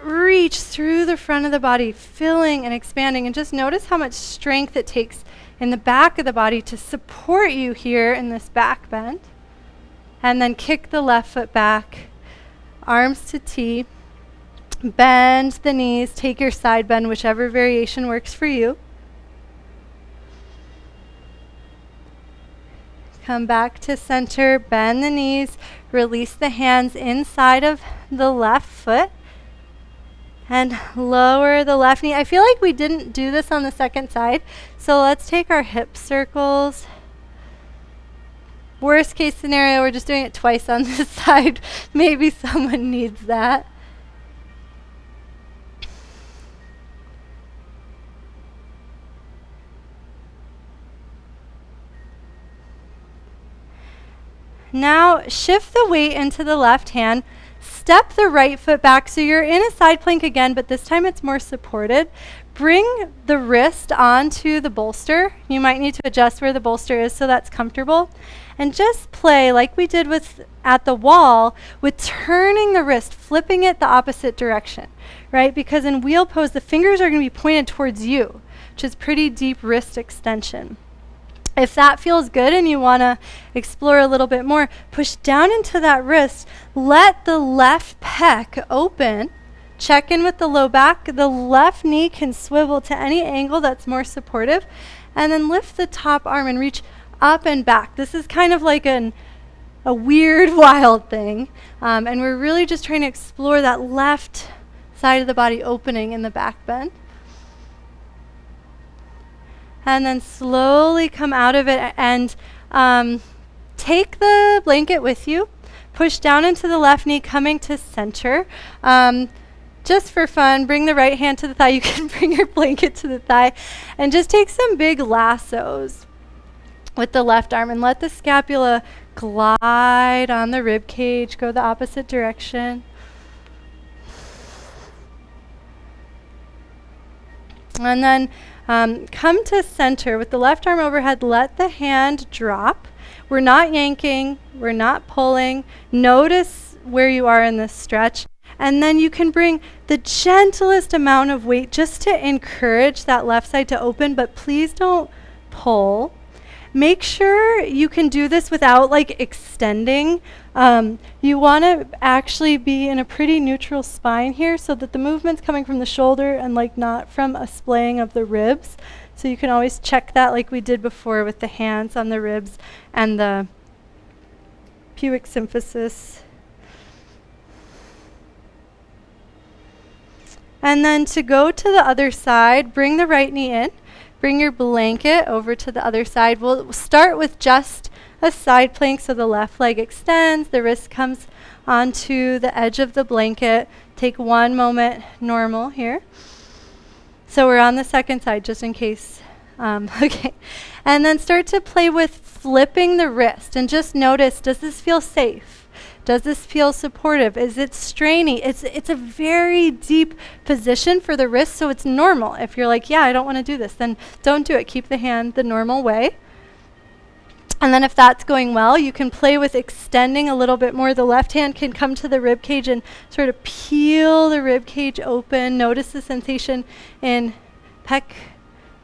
reach through the front of the body, filling and expanding. And just notice how much strength it takes in the back of the body to support you here in this back bend. And then kick the left foot back, arms to T, bend the knees, take your side bend, whichever variation works for you. Come back to center, bend the knees, release the hands inside of the left foot, and lower the left knee. I feel like we didn't do this on the second side, so let's take our hip circles. Worst case scenario, we're just doing it twice on this side. Maybe someone needs that. Now shift the weight into the left hand. Step the right foot back so you're in a side plank again, but this time it's more supported. Bring the wrist onto the bolster. You might need to adjust where the bolster is so that's comfortable. And just play like we did with at the wall with turning the wrist, flipping it the opposite direction, right? Because in wheel pose, the fingers are going to be pointed towards you, which is pretty deep wrist extension. If that feels good and you want to explore a little bit more, push down into that wrist. Let the left pec open. Check in with the low back. The left knee can swivel to any angle that's more supportive. And then lift the top arm and reach up and back. This is kind of like a weird, wild thing. And we're really just trying to explore that left side of the body opening in the back bend. And then slowly come out of it and take the blanket with you. Push down into the left knee, coming to center. Just for fun, bring the right hand to the thigh. You can bring your blanket to the thigh. And just take some big lassos with the left arm and let the scapula glide on the rib cage. Go the opposite direction. And then come to center with the left arm overhead. Let the hand drop. We're not yanking. We're not pulling. Notice where you are in this stretch. And then you can bring the gentlest amount of weight just to encourage that left side to open, but please don't pull. Make sure you can do this without like extending. You want to actually be in a pretty neutral spine here so that the movement's coming from the shoulder and like not from a splaying of the ribs. So you can always check that like we did before with the hands on the ribs and the pubic symphysis. And then to go to the other side, bring the right knee in. Bring your blanket over to the other side. We'll start with just a side plank so the left leg extends, the wrist comes onto the edge of the blanket. Take one moment normal here. So we're on the second side just in case. Okay. And then start to play with flipping the wrist and just notice, does this feel safe? Does this feel supportive? Is it strainy? It's a very deep position for the wrist, so it's normal. If you're like, yeah, I don't want to do this, then don't do it. Keep the hand the normal way. And then if that's going well, you can play with extending a little bit more. The left hand can come to the rib cage and sort of peel the rib cage open. Notice the sensation in pec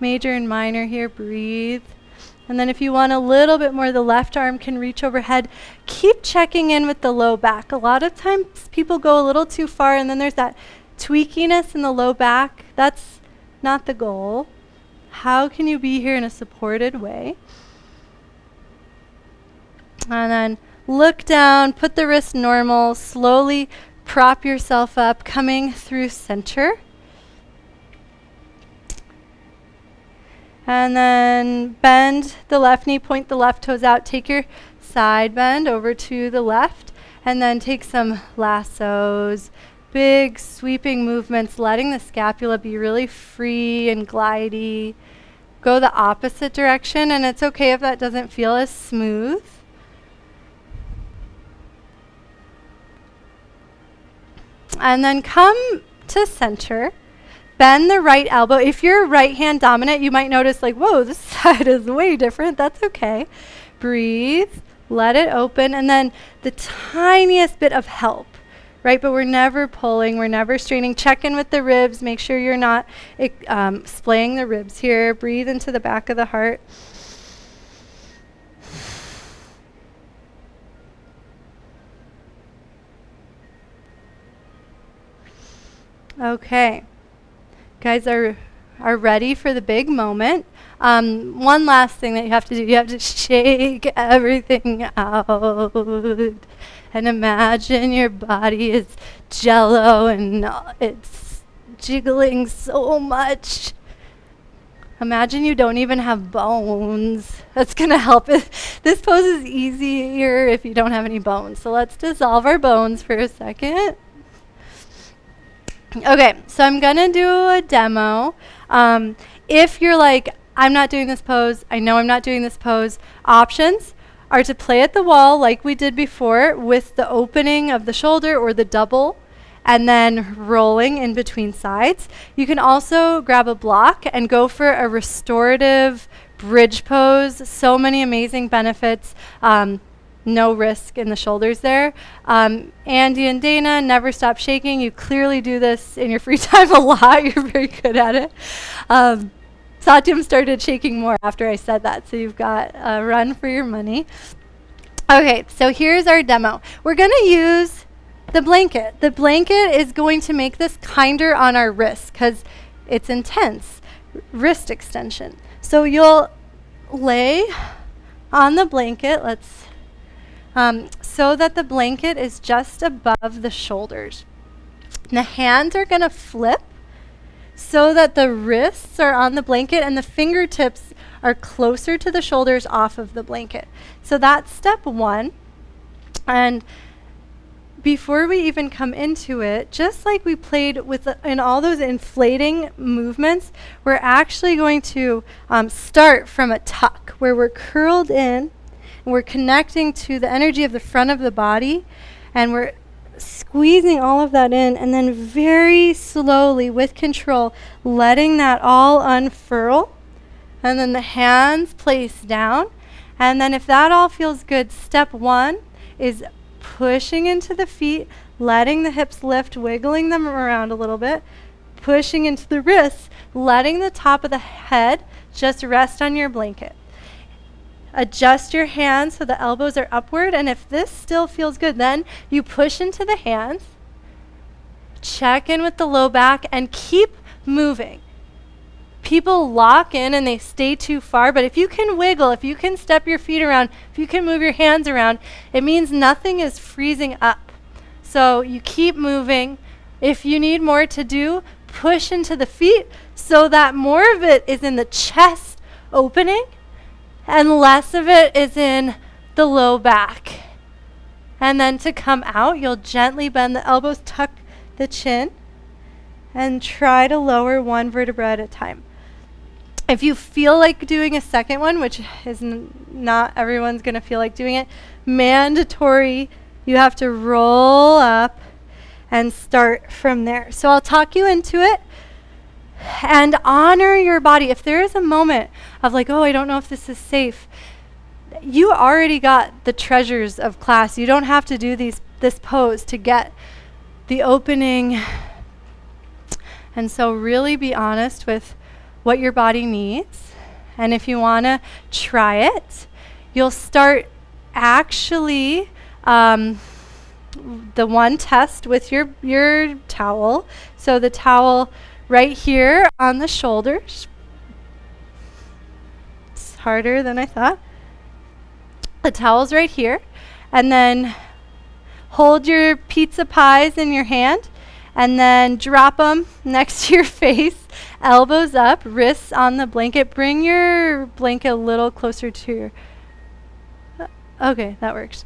major and minor here. Breathe. And then if you want a little bit more, the left arm can reach overhead. Keep checking in with the low back. A lot of times people go a little too far and then there's that tweakiness in the low back. That's not the goal. How can you be here in a supported way? And then look down, put the wrist normal, slowly prop yourself up, coming through center. And then bend the left knee, point the left toes out, take your side bend over to the left, and then take some lassos, big sweeping movements, letting the scapula be really free and glidey. Go the opposite direction, and it's okay if that doesn't feel as smooth. And then come to center. Bend the right elbow. If you're right hand dominant, you might notice like, whoa, this side is way different. That's okay. Breathe, let it open, and then the tiniest bit of help, right? But we're never pulling, we're never straining. Check in with the ribs. Make sure you're not splaying the ribs here. Breathe into the back of the heart. Okay. Guys are ready for the big moment. One last thing that you have to do, you have to shake everything out and imagine your body is jello and it's jiggling so much. Imagine you don't even have bones. That's going to help. This pose is easier if you don't have any bones. So let's dissolve our bones for a second. Okay, so I'm going to do a demo. If you're like, I'm not doing this pose, I know I'm not doing this pose, options are to play at the wall like we did before with the opening of the shoulder or the double and then rolling in between sides. You can also grab a block and go for a restorative bridge pose. So many amazing benefits. No risk in the shoulders there. Andy and Dana, never stop shaking. You clearly do this in your free time a lot. You're very good at it. Satyam started shaking more after I said that, so you've got a run for your money. Okay, so here's our demo. We're going to use the blanket. The blanket is going to make this kinder on our wrists because it's intense. Wrist extension. So you'll lay on the blanket, so that the blanket is just above the shoulders. The hands are going to flip so that the wrists are on the blanket and the fingertips are closer to the shoulders off of the blanket. So that's step one. And before we even come into it, just like we played with in all those inflating movements, we're actually going to start from a tuck where we're curled in and we're connecting to the energy of the front of the body, and we're squeezing all of that in, and then very slowly with control letting that all unfurl, and then the hands place down. And then if that all feels good, step one is pushing into the feet, letting the hips lift, wiggling them around a little bit, pushing into the wrists, letting the top of the head just rest on your blanket. Adjust your hands so the elbows are upward, and if this still feels good, then you push into the hands, check in with the low back, and keep moving. People lock in and they stay too far, but if you can wiggle, if you can step your feet around, if you can move your hands around, it means nothing is freezing up. So you keep moving. If you need more to do, push into the feet so that more of it is in the chest opening and less of it is in the low back. And then to come out, you'll gently bend the elbows, tuck the chin, and try to lower one vertebra at a time. If you feel like doing a second one, which is not everyone's going to feel like doing it, mandatory, you have to roll up and start from there. So I'll talk you into it. And honor your body. If there is a moment of like, oh, I don't know if this is safe, you already got the treasures of class. You don't have to do this pose to get the opening. And so really be honest with what your body needs. And if you want to try it, you'll start actually the one test with your towel. So the towel right here on the shoulders. It's harder than I thought. The towel's right here. And then hold your pizza pies in your hand and then drop them next to your face. Elbows up, wrists on the blanket. Bring your blanket a little closer to your... okay, that works.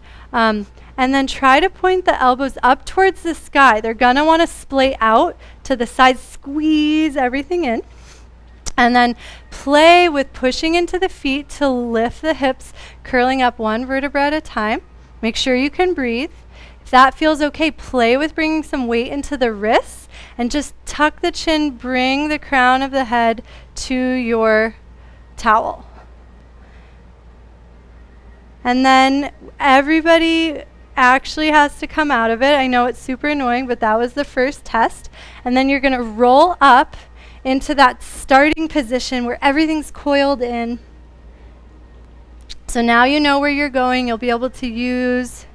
And then try to point the elbows up towards the sky. They're going to want to splay out to the sides. Squeeze everything in. And then play with pushing into the feet to lift the hips, curling up one vertebra at a time. Make sure you can breathe. If that feels okay, play with bringing some weight into the wrists and just tuck the chin, bring the crown of the head to your towel. And then everybody actually has to come out of it. I know it's super annoying, but that was the first test. And then you're going to roll up into that starting position where everything's coiled in. So now you know where you're going. You'll be able to use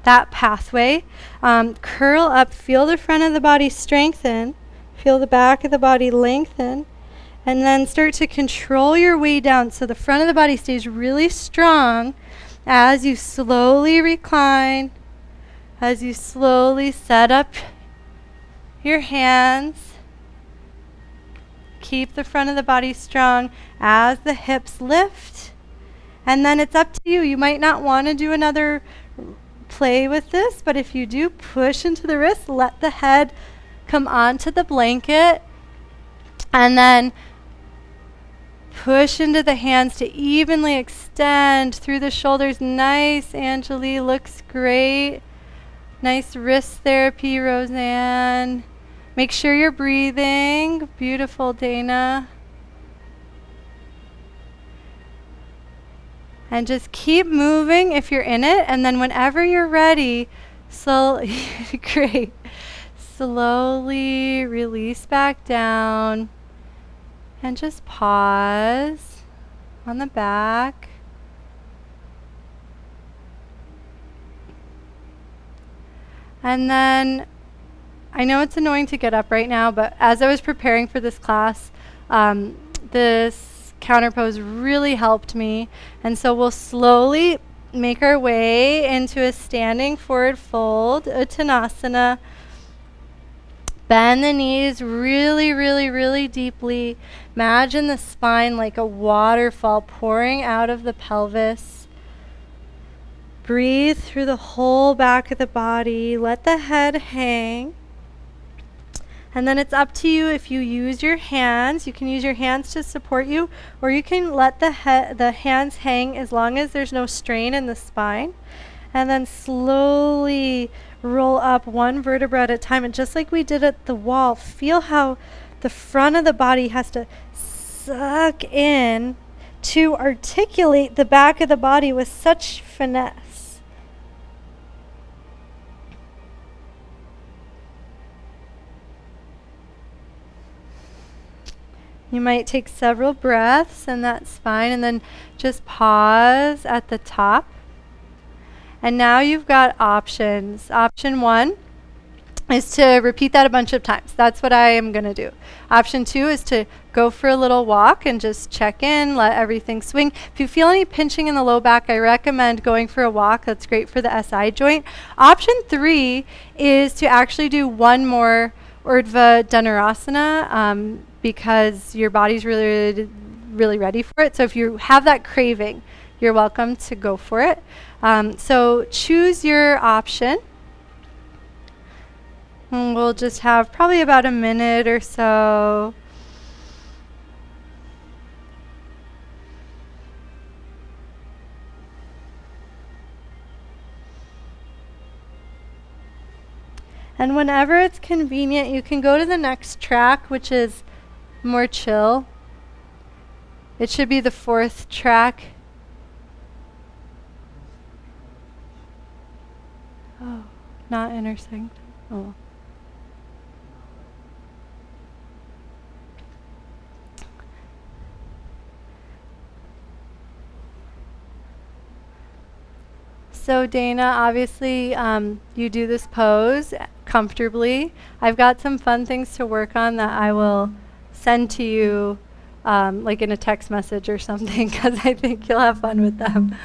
that pathway. Curl up, feel the front of the body strengthen, feel the back of the body lengthen, and then start to control your way down so the front of the body stays really strong as you slowly recline, as you slowly set up your hands. Keep the front of the body strong as the hips lift. And then it's up to you. You might not want to do another play with this, but if you do, push into the wrist, let the head come onto the blanket, and then push into the hands to evenly extend through the shoulders. Nice, Anjali, looks great. Nice wrist therapy, Roseanne. Make sure you're breathing. Beautiful, Dana. And just keep moving if you're in it, and then whenever you're ready, slowly, great, slowly release back down, and just pause on the back. And then, I know it's annoying to get up right now, but as I was preparing for this class, this counter pose really helped me. And so we'll slowly make our way into a standing forward fold, Atanasana. Bend the knees really, really, really deeply. Imagine the spine like a waterfall pouring out of the pelvis. Breathe through the whole back of the body. Let the head hang. And then it's up to you if you use your hands. You can use your hands to support you, or you can let the hands hang as long as there's no strain in the spine. And then slowly roll up one vertebra at a time. And just like we did at the wall, feel how the front of the body has to suck in to articulate the back of the body with such finesse. You might take several breaths, and that's fine, and then just pause at the top. And now you've got options. Option 1 is to repeat that a bunch of times. That's what I am going to do. Option 2 is to go for a little walk and just check in, let everything swing. If you feel any pinching in the low back, I recommend going for a walk. That's great for the SI joint. Option 3 is to actually do one more Urdhva Dhanurasana, because your body's really, really ready for it. So if you have that craving, you're welcome to go for it. So choose your option. And we'll just have probably about a minute or so. And whenever it's convenient, you can go to the next track, which is more chill. It should be the 4th track. Oh, not intersect. Oh. So Dana, obviously you do this pose comfortably. I've got some fun things to work on that I will send to you like in a text message or something, because I think you'll have fun with them.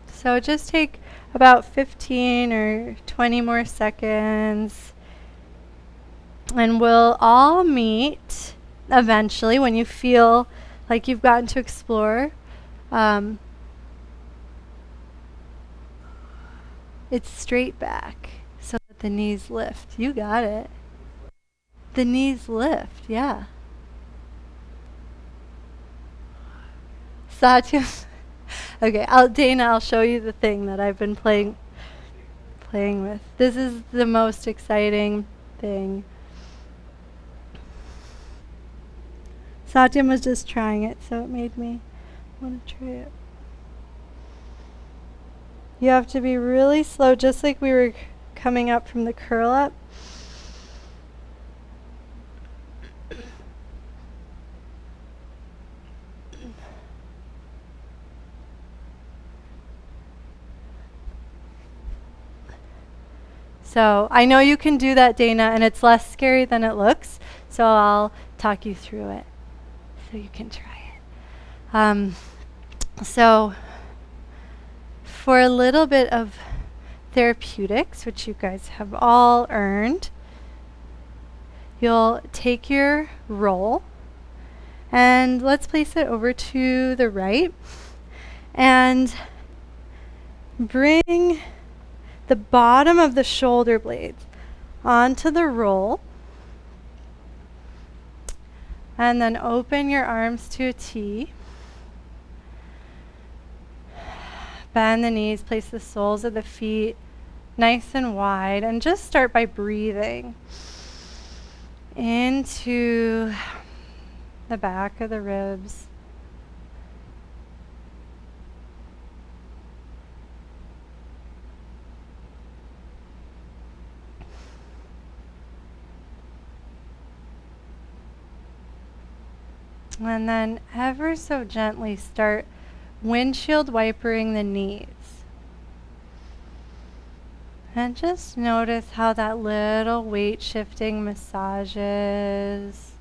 So just take about 15 or 20 more seconds, and we'll all meet eventually when you feel like you've gotten to explore. It's straight back so that the knees lift. You got it. The knees lift, yeah. Satya. Okay, Dana, I'll show you the thing that I've been playing with. This is the most exciting thing. Satyam was just trying it, so it made me want to try it. You have to be really slow, just like we were coming up from the curl up. So I know you can do that, Dana, and it's less scary than it looks, so I'll talk you through it so you can try it. So for a little bit of therapeutics, which you guys have all earned, you'll take your roll and let's place it over to the right and bring the bottom of the shoulder blades onto the roll, and then open your arms to a T. Bend the knees, place the soles of the feet nice and wide, and just start by breathing. into the back of the ribs. And then ever so gently start windshield wipering the knees. And just notice how that little weight shifting massages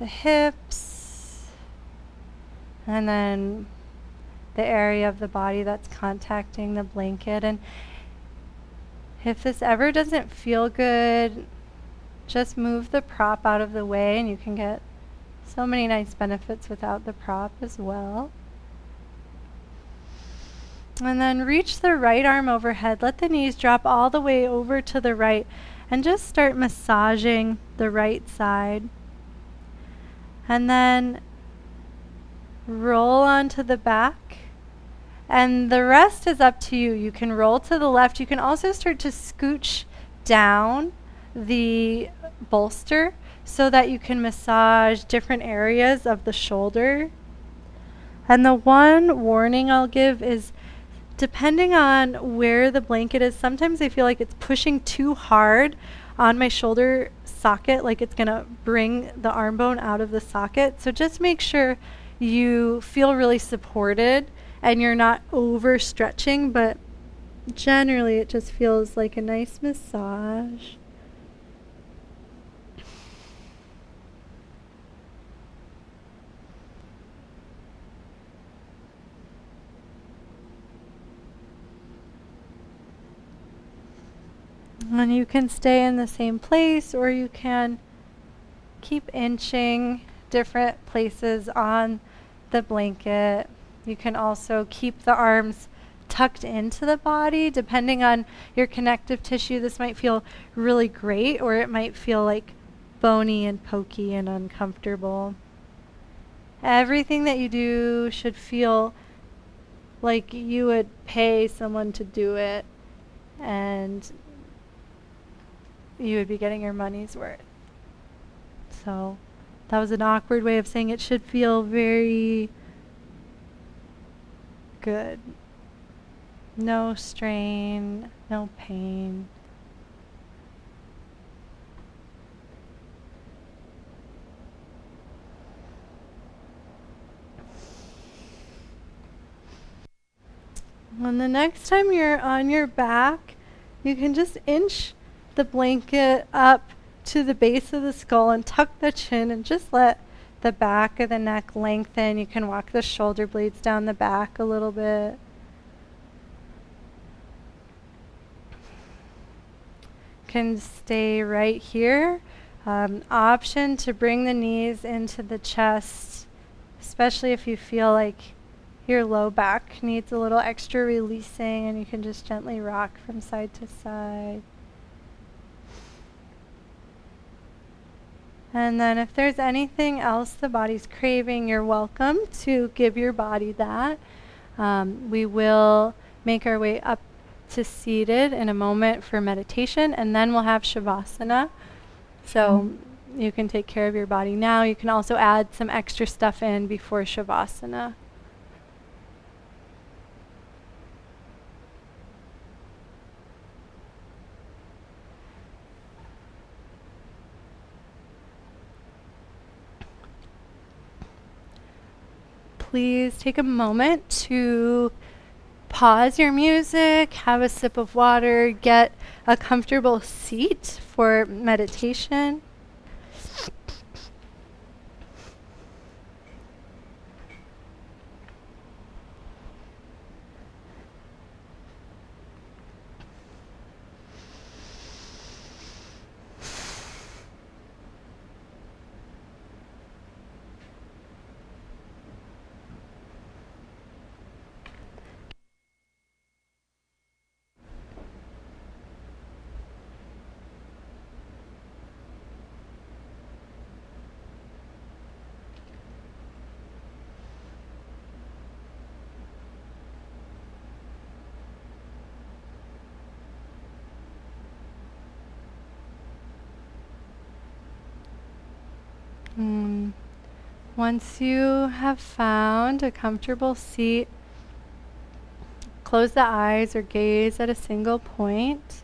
the hips and then the area of the body that's contacting the blanket. And if this ever doesn't feel good, just move the prop out of the way and you can get so many nice benefits without the prop as well. And then reach the right arm overhead. Let the knees drop all the way over to the right and just start massaging the right side. And then roll onto the back. And the rest is up to you. You can roll to the left. You can also start to scooch down the bolster so that you can massage different areas of the shoulder. And the one warning I'll give is, depending on where the blanket is, sometimes I feel like it's pushing too hard on my shoulder socket, like it's gonna bring the arm bone out of the socket. So just make sure you feel really supported and you're not overstretching, but generally it just feels like a nice massage. And you can stay in the same place, or you can keep inching different places on the blanket. You can also keep the arms tucked into the body. Depending on your connective tissue, this might feel really great, or it might feel like bony and pokey and uncomfortable. Everything that you do should feel like you would pay someone to do it and you would be getting your money's worth. So that was an awkward way of saying it should feel very good. No strain, no pain. When the next time you're on your back, you can just inch the blanket up to the base of the skull and tuck the chin and just let the back of the neck lengthen. You can walk the shoulder blades down the back a little bit. Can stay right here. Option to bring the knees into the chest, especially if you feel like your low back needs a little extra releasing, and you can just gently rock from side to side. And then if there's anything else the body's craving, you're welcome to give your body that. We will make our way up to seated in a moment for meditation, and then we'll have Shavasana. So you can take care of your body now. You can also add some extra stuff in before Shavasana. Please take a moment to pause your music, have a sip of water, get a comfortable seat for meditation. Mm. Once you have found a comfortable seat, close the eyes or gaze at a single point.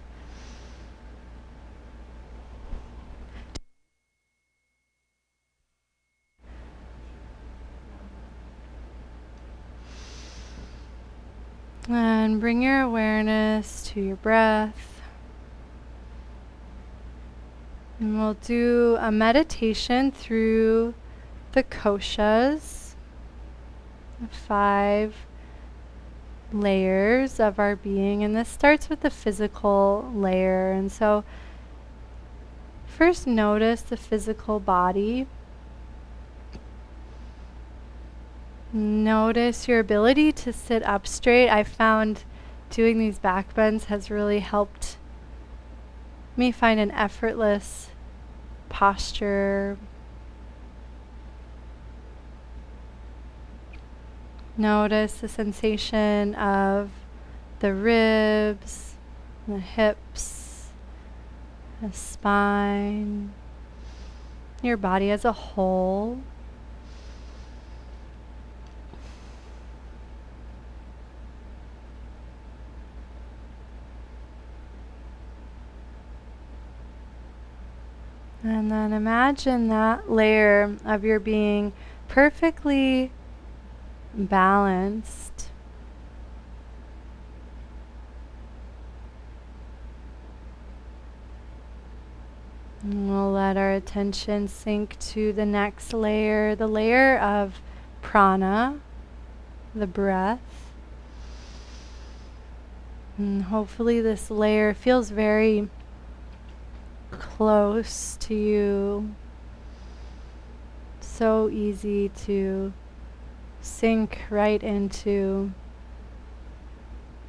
And bring your awareness to your breath. And we'll do a meditation through the koshas, the 5 layers of our being. And this starts with the physical layer. And so first notice the physical body. Notice your ability to sit up straight. I found doing these back bends has really helped me find an effortless posture. Notice the sensation of the ribs, the hips, the spine, your body as a whole. And then imagine that layer of your being perfectly balanced. And we'll let our attention sink to the next layer, the layer of prana, the breath. And hopefully this layer feels very close to you. So easy to sink right into.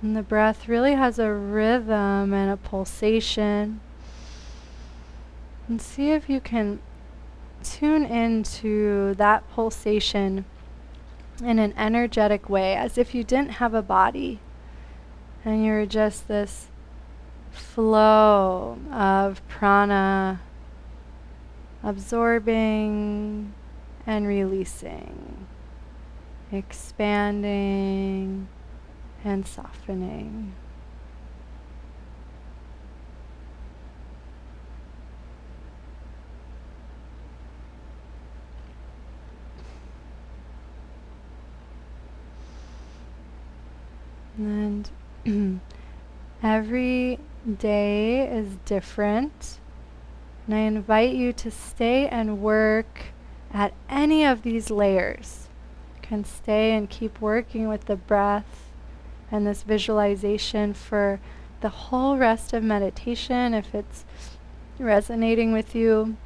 And the breath really has a rhythm and a pulsation. And see if you can tune into that pulsation in an energetic way, as if you didn't have a body and you're just this flow of prana absorbing and releasing, expanding and softening. And every day is different. And I invite you to stay and work at any of these layers. You can stay and keep working with the breath and this visualization for the whole rest of meditation if it's resonating with you.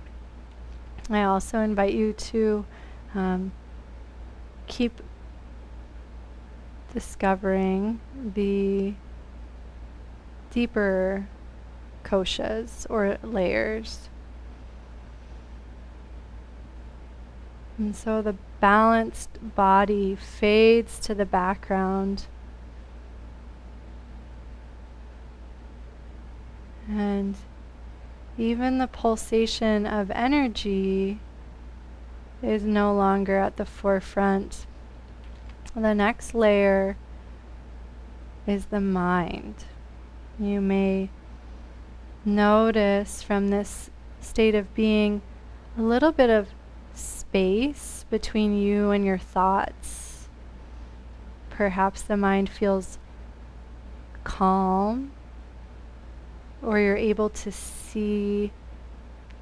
I also invite you to keep discovering the deeper koshas or layers. And so the balanced body fades to the background. And even the pulsation of energy is no longer at the forefront. The next layer is the mind. You may notice from this state of being a little bit of space between you and your thoughts. Perhaps the mind feels calm, or you're able to see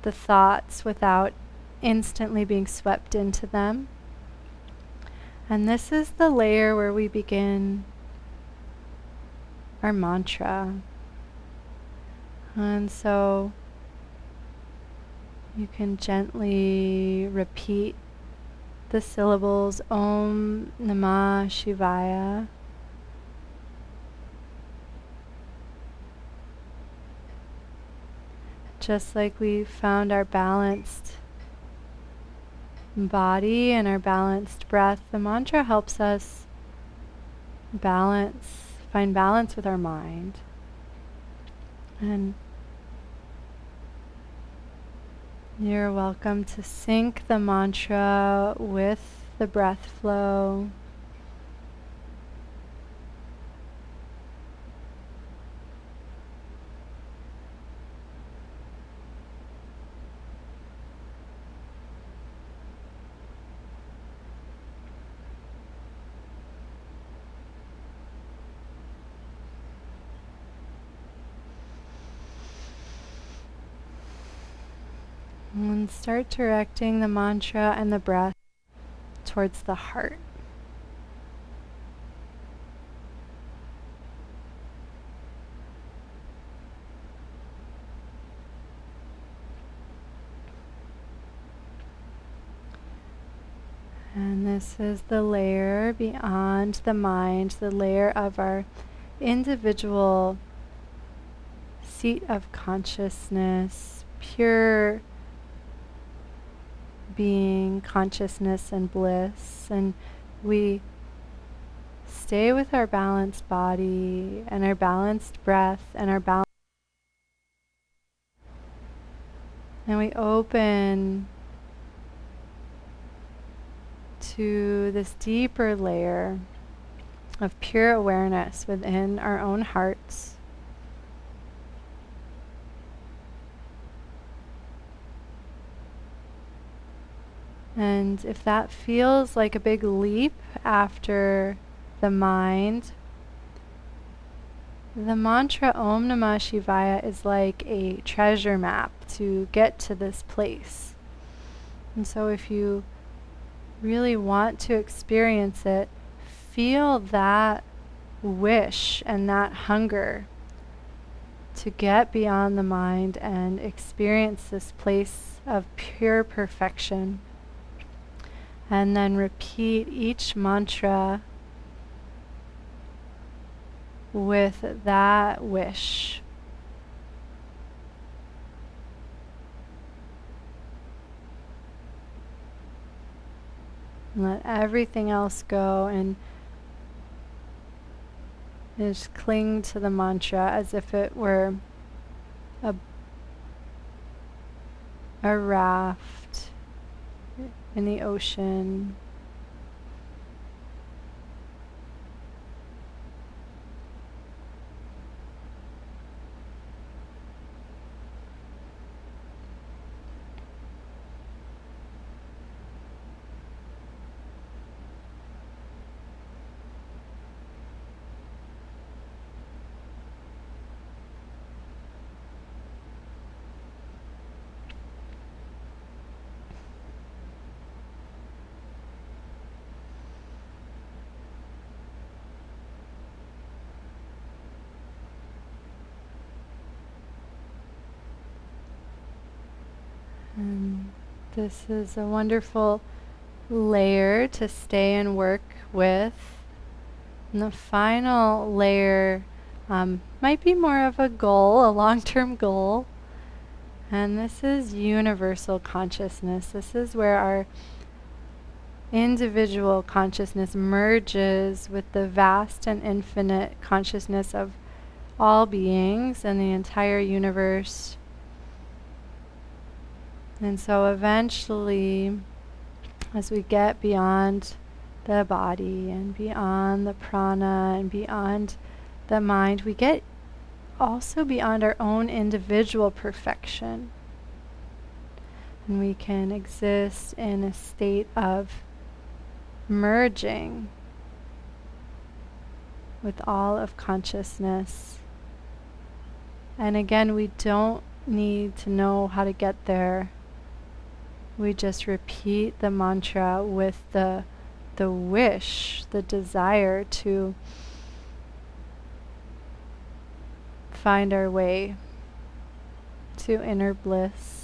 the thoughts without instantly being swept into them. And this is the layer where we begin our mantra. And so you can gently repeat the syllables Om Namah Shivaya. Just like we found our balanced body and our balanced breath, the mantra helps us find balance with our mind. And You're welcome to sync the mantra with the breath flow. And start directing the mantra and the breath towards the heart. And this is the layer beyond the mind, the layer of our individual seat of consciousness, pure being, consciousness and bliss. And we stay with our balanced body and our balanced breath and our balance. And we open to this deeper layer of pure awareness within our own hearts. And if that feels like a big leap after the mind, the mantra Om Namah Shivaya is like a treasure map to get to this place. And so if you really want to experience it, feel that wish and that hunger to get beyond the mind and experience this place of pure perfection. And then repeat each mantra with that wish. Let everything else go and just cling to the mantra as if it were a raft in the ocean. And this is a wonderful layer to stay and work with. And the final layer might be more of a goal, a long-term goal. And this is universal consciousness. This is where our individual consciousness merges with the vast and infinite consciousness of all beings and the entire universe. And so eventually, as we get beyond the body and beyond the prana and beyond the mind, we get also beyond our own individual perfection. And we can exist in a state of merging with all of consciousness. And again, we don't need to know how to get there. We just repeat the mantra with the wish, the desire to find our way to inner bliss.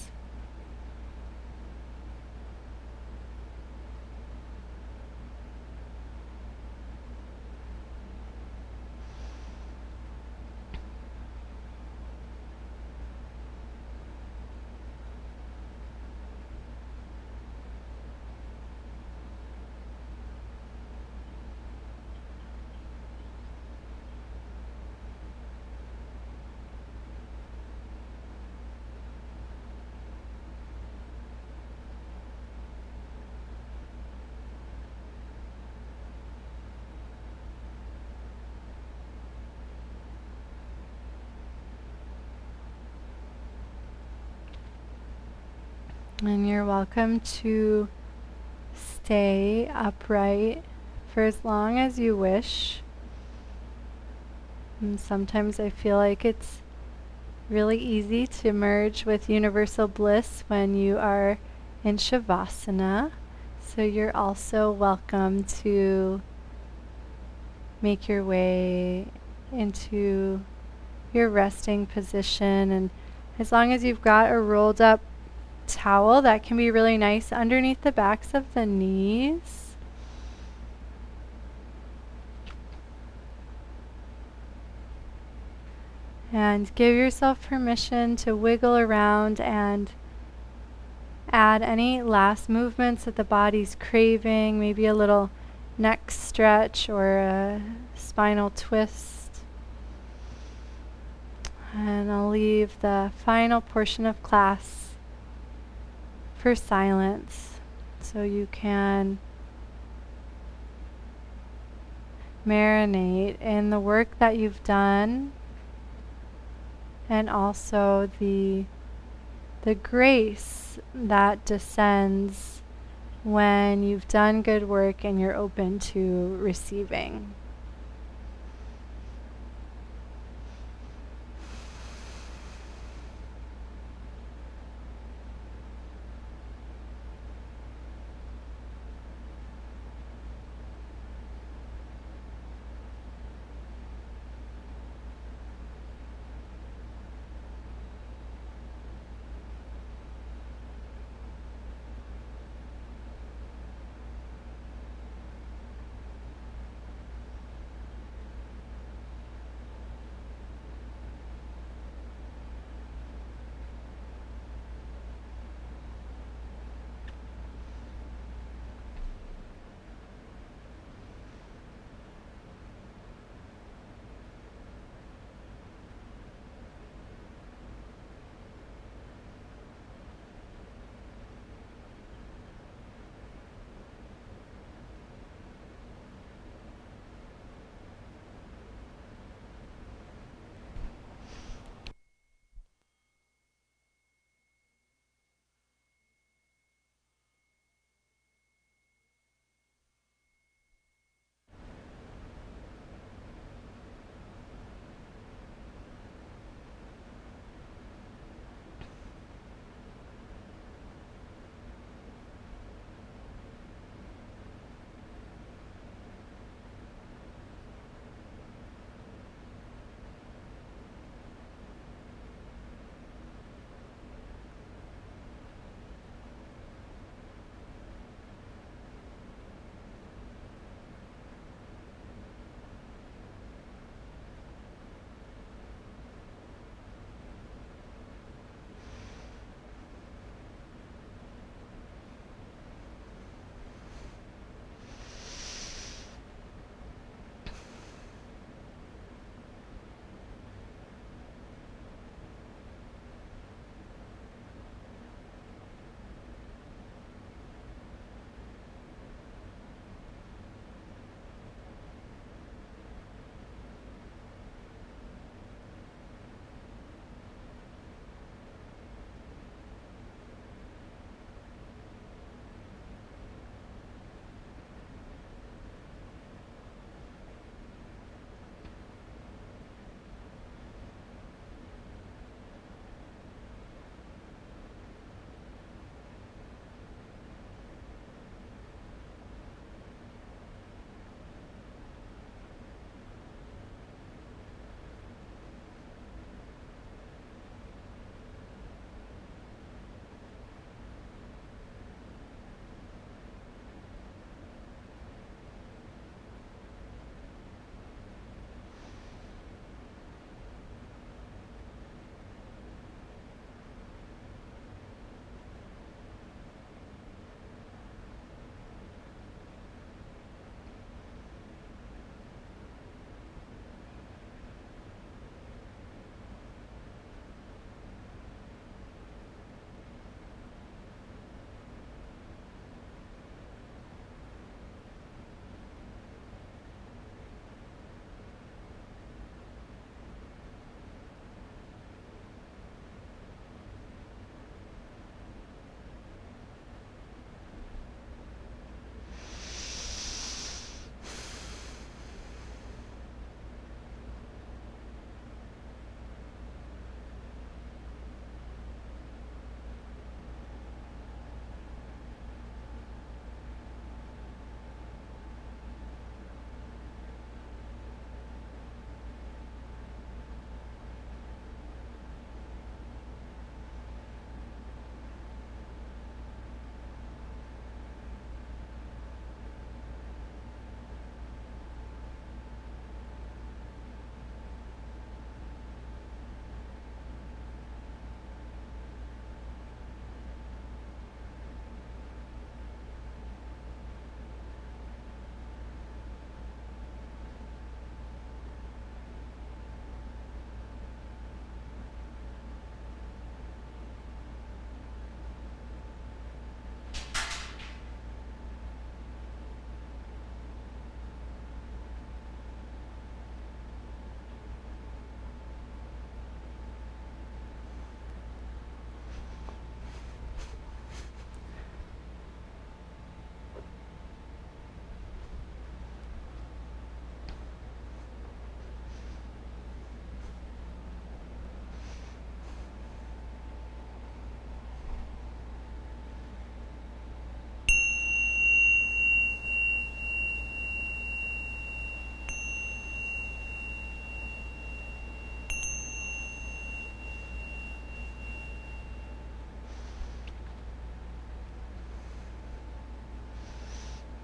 And you're welcome to stay upright for as long as you wish. And sometimes I feel like it's really easy to merge with universal bliss when you are in Shavasana. So you're also welcome to make your way into your resting position. And as long as you've got a rolled up towel, that can be really nice underneath the backs of the knees. And give yourself permission to wiggle around and add any last movements that the body's craving, maybe a little neck stretch or a spinal twist. And I'll leave the final portion of class for silence, so you can marinate in the work that you've done, and also the grace that descends when you've done good work and you're open to receiving.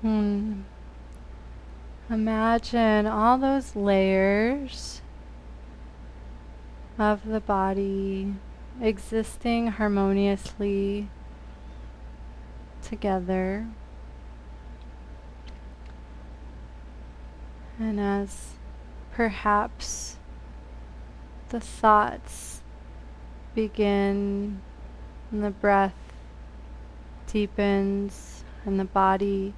Hmm. Imagine all those layers of the body existing harmoniously together. And as perhaps the thoughts begin and the breath deepens and the body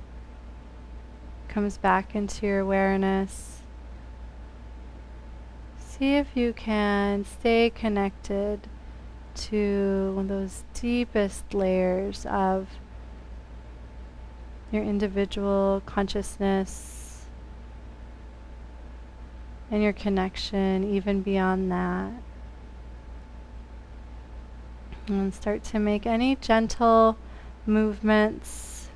comes back into your awareness, see if you can stay connected to those deepest layers of your individual consciousness and your connection even beyond that. And start to make any gentle movements,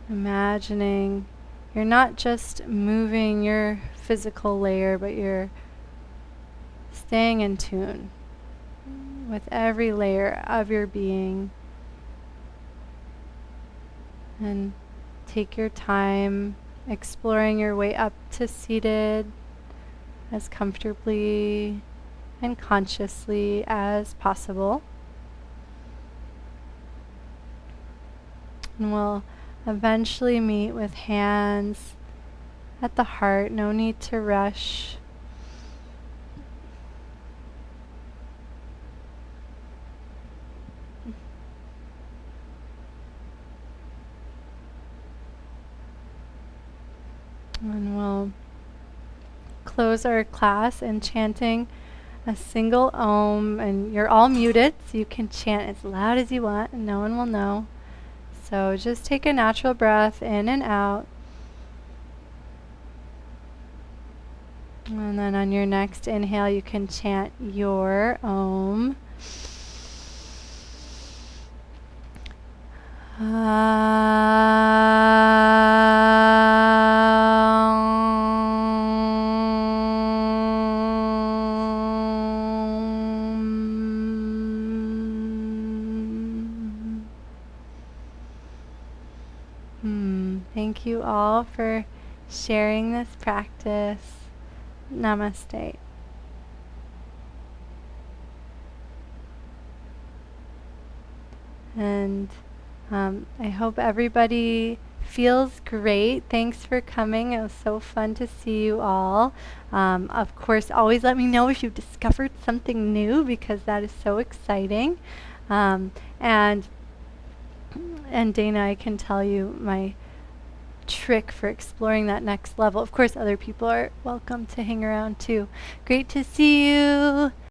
imagining you're not just moving your physical layer, but you're staying in tune with every layer of your being. And take your time exploring your way up to seated as comfortably and consciously as possible. And we'll eventually meet with hands at the heart. No need to rush. And we'll close our class in chanting a single Om, and you're all muted, so you can chant as loud as you want and no one will know. So just take a natural breath in and out. And then on your next inhale, you can chant your Om. Thank you all for sharing this practice. Namaste. And I hope everybody feels great. Thanks for coming. It was so fun to see you all. Of course, always let me know if you've discovered something new, because that is so exciting. And Dana, I can tell you my trick for exploring that next level. Of course, other people are welcome to hang around too. Great to see you.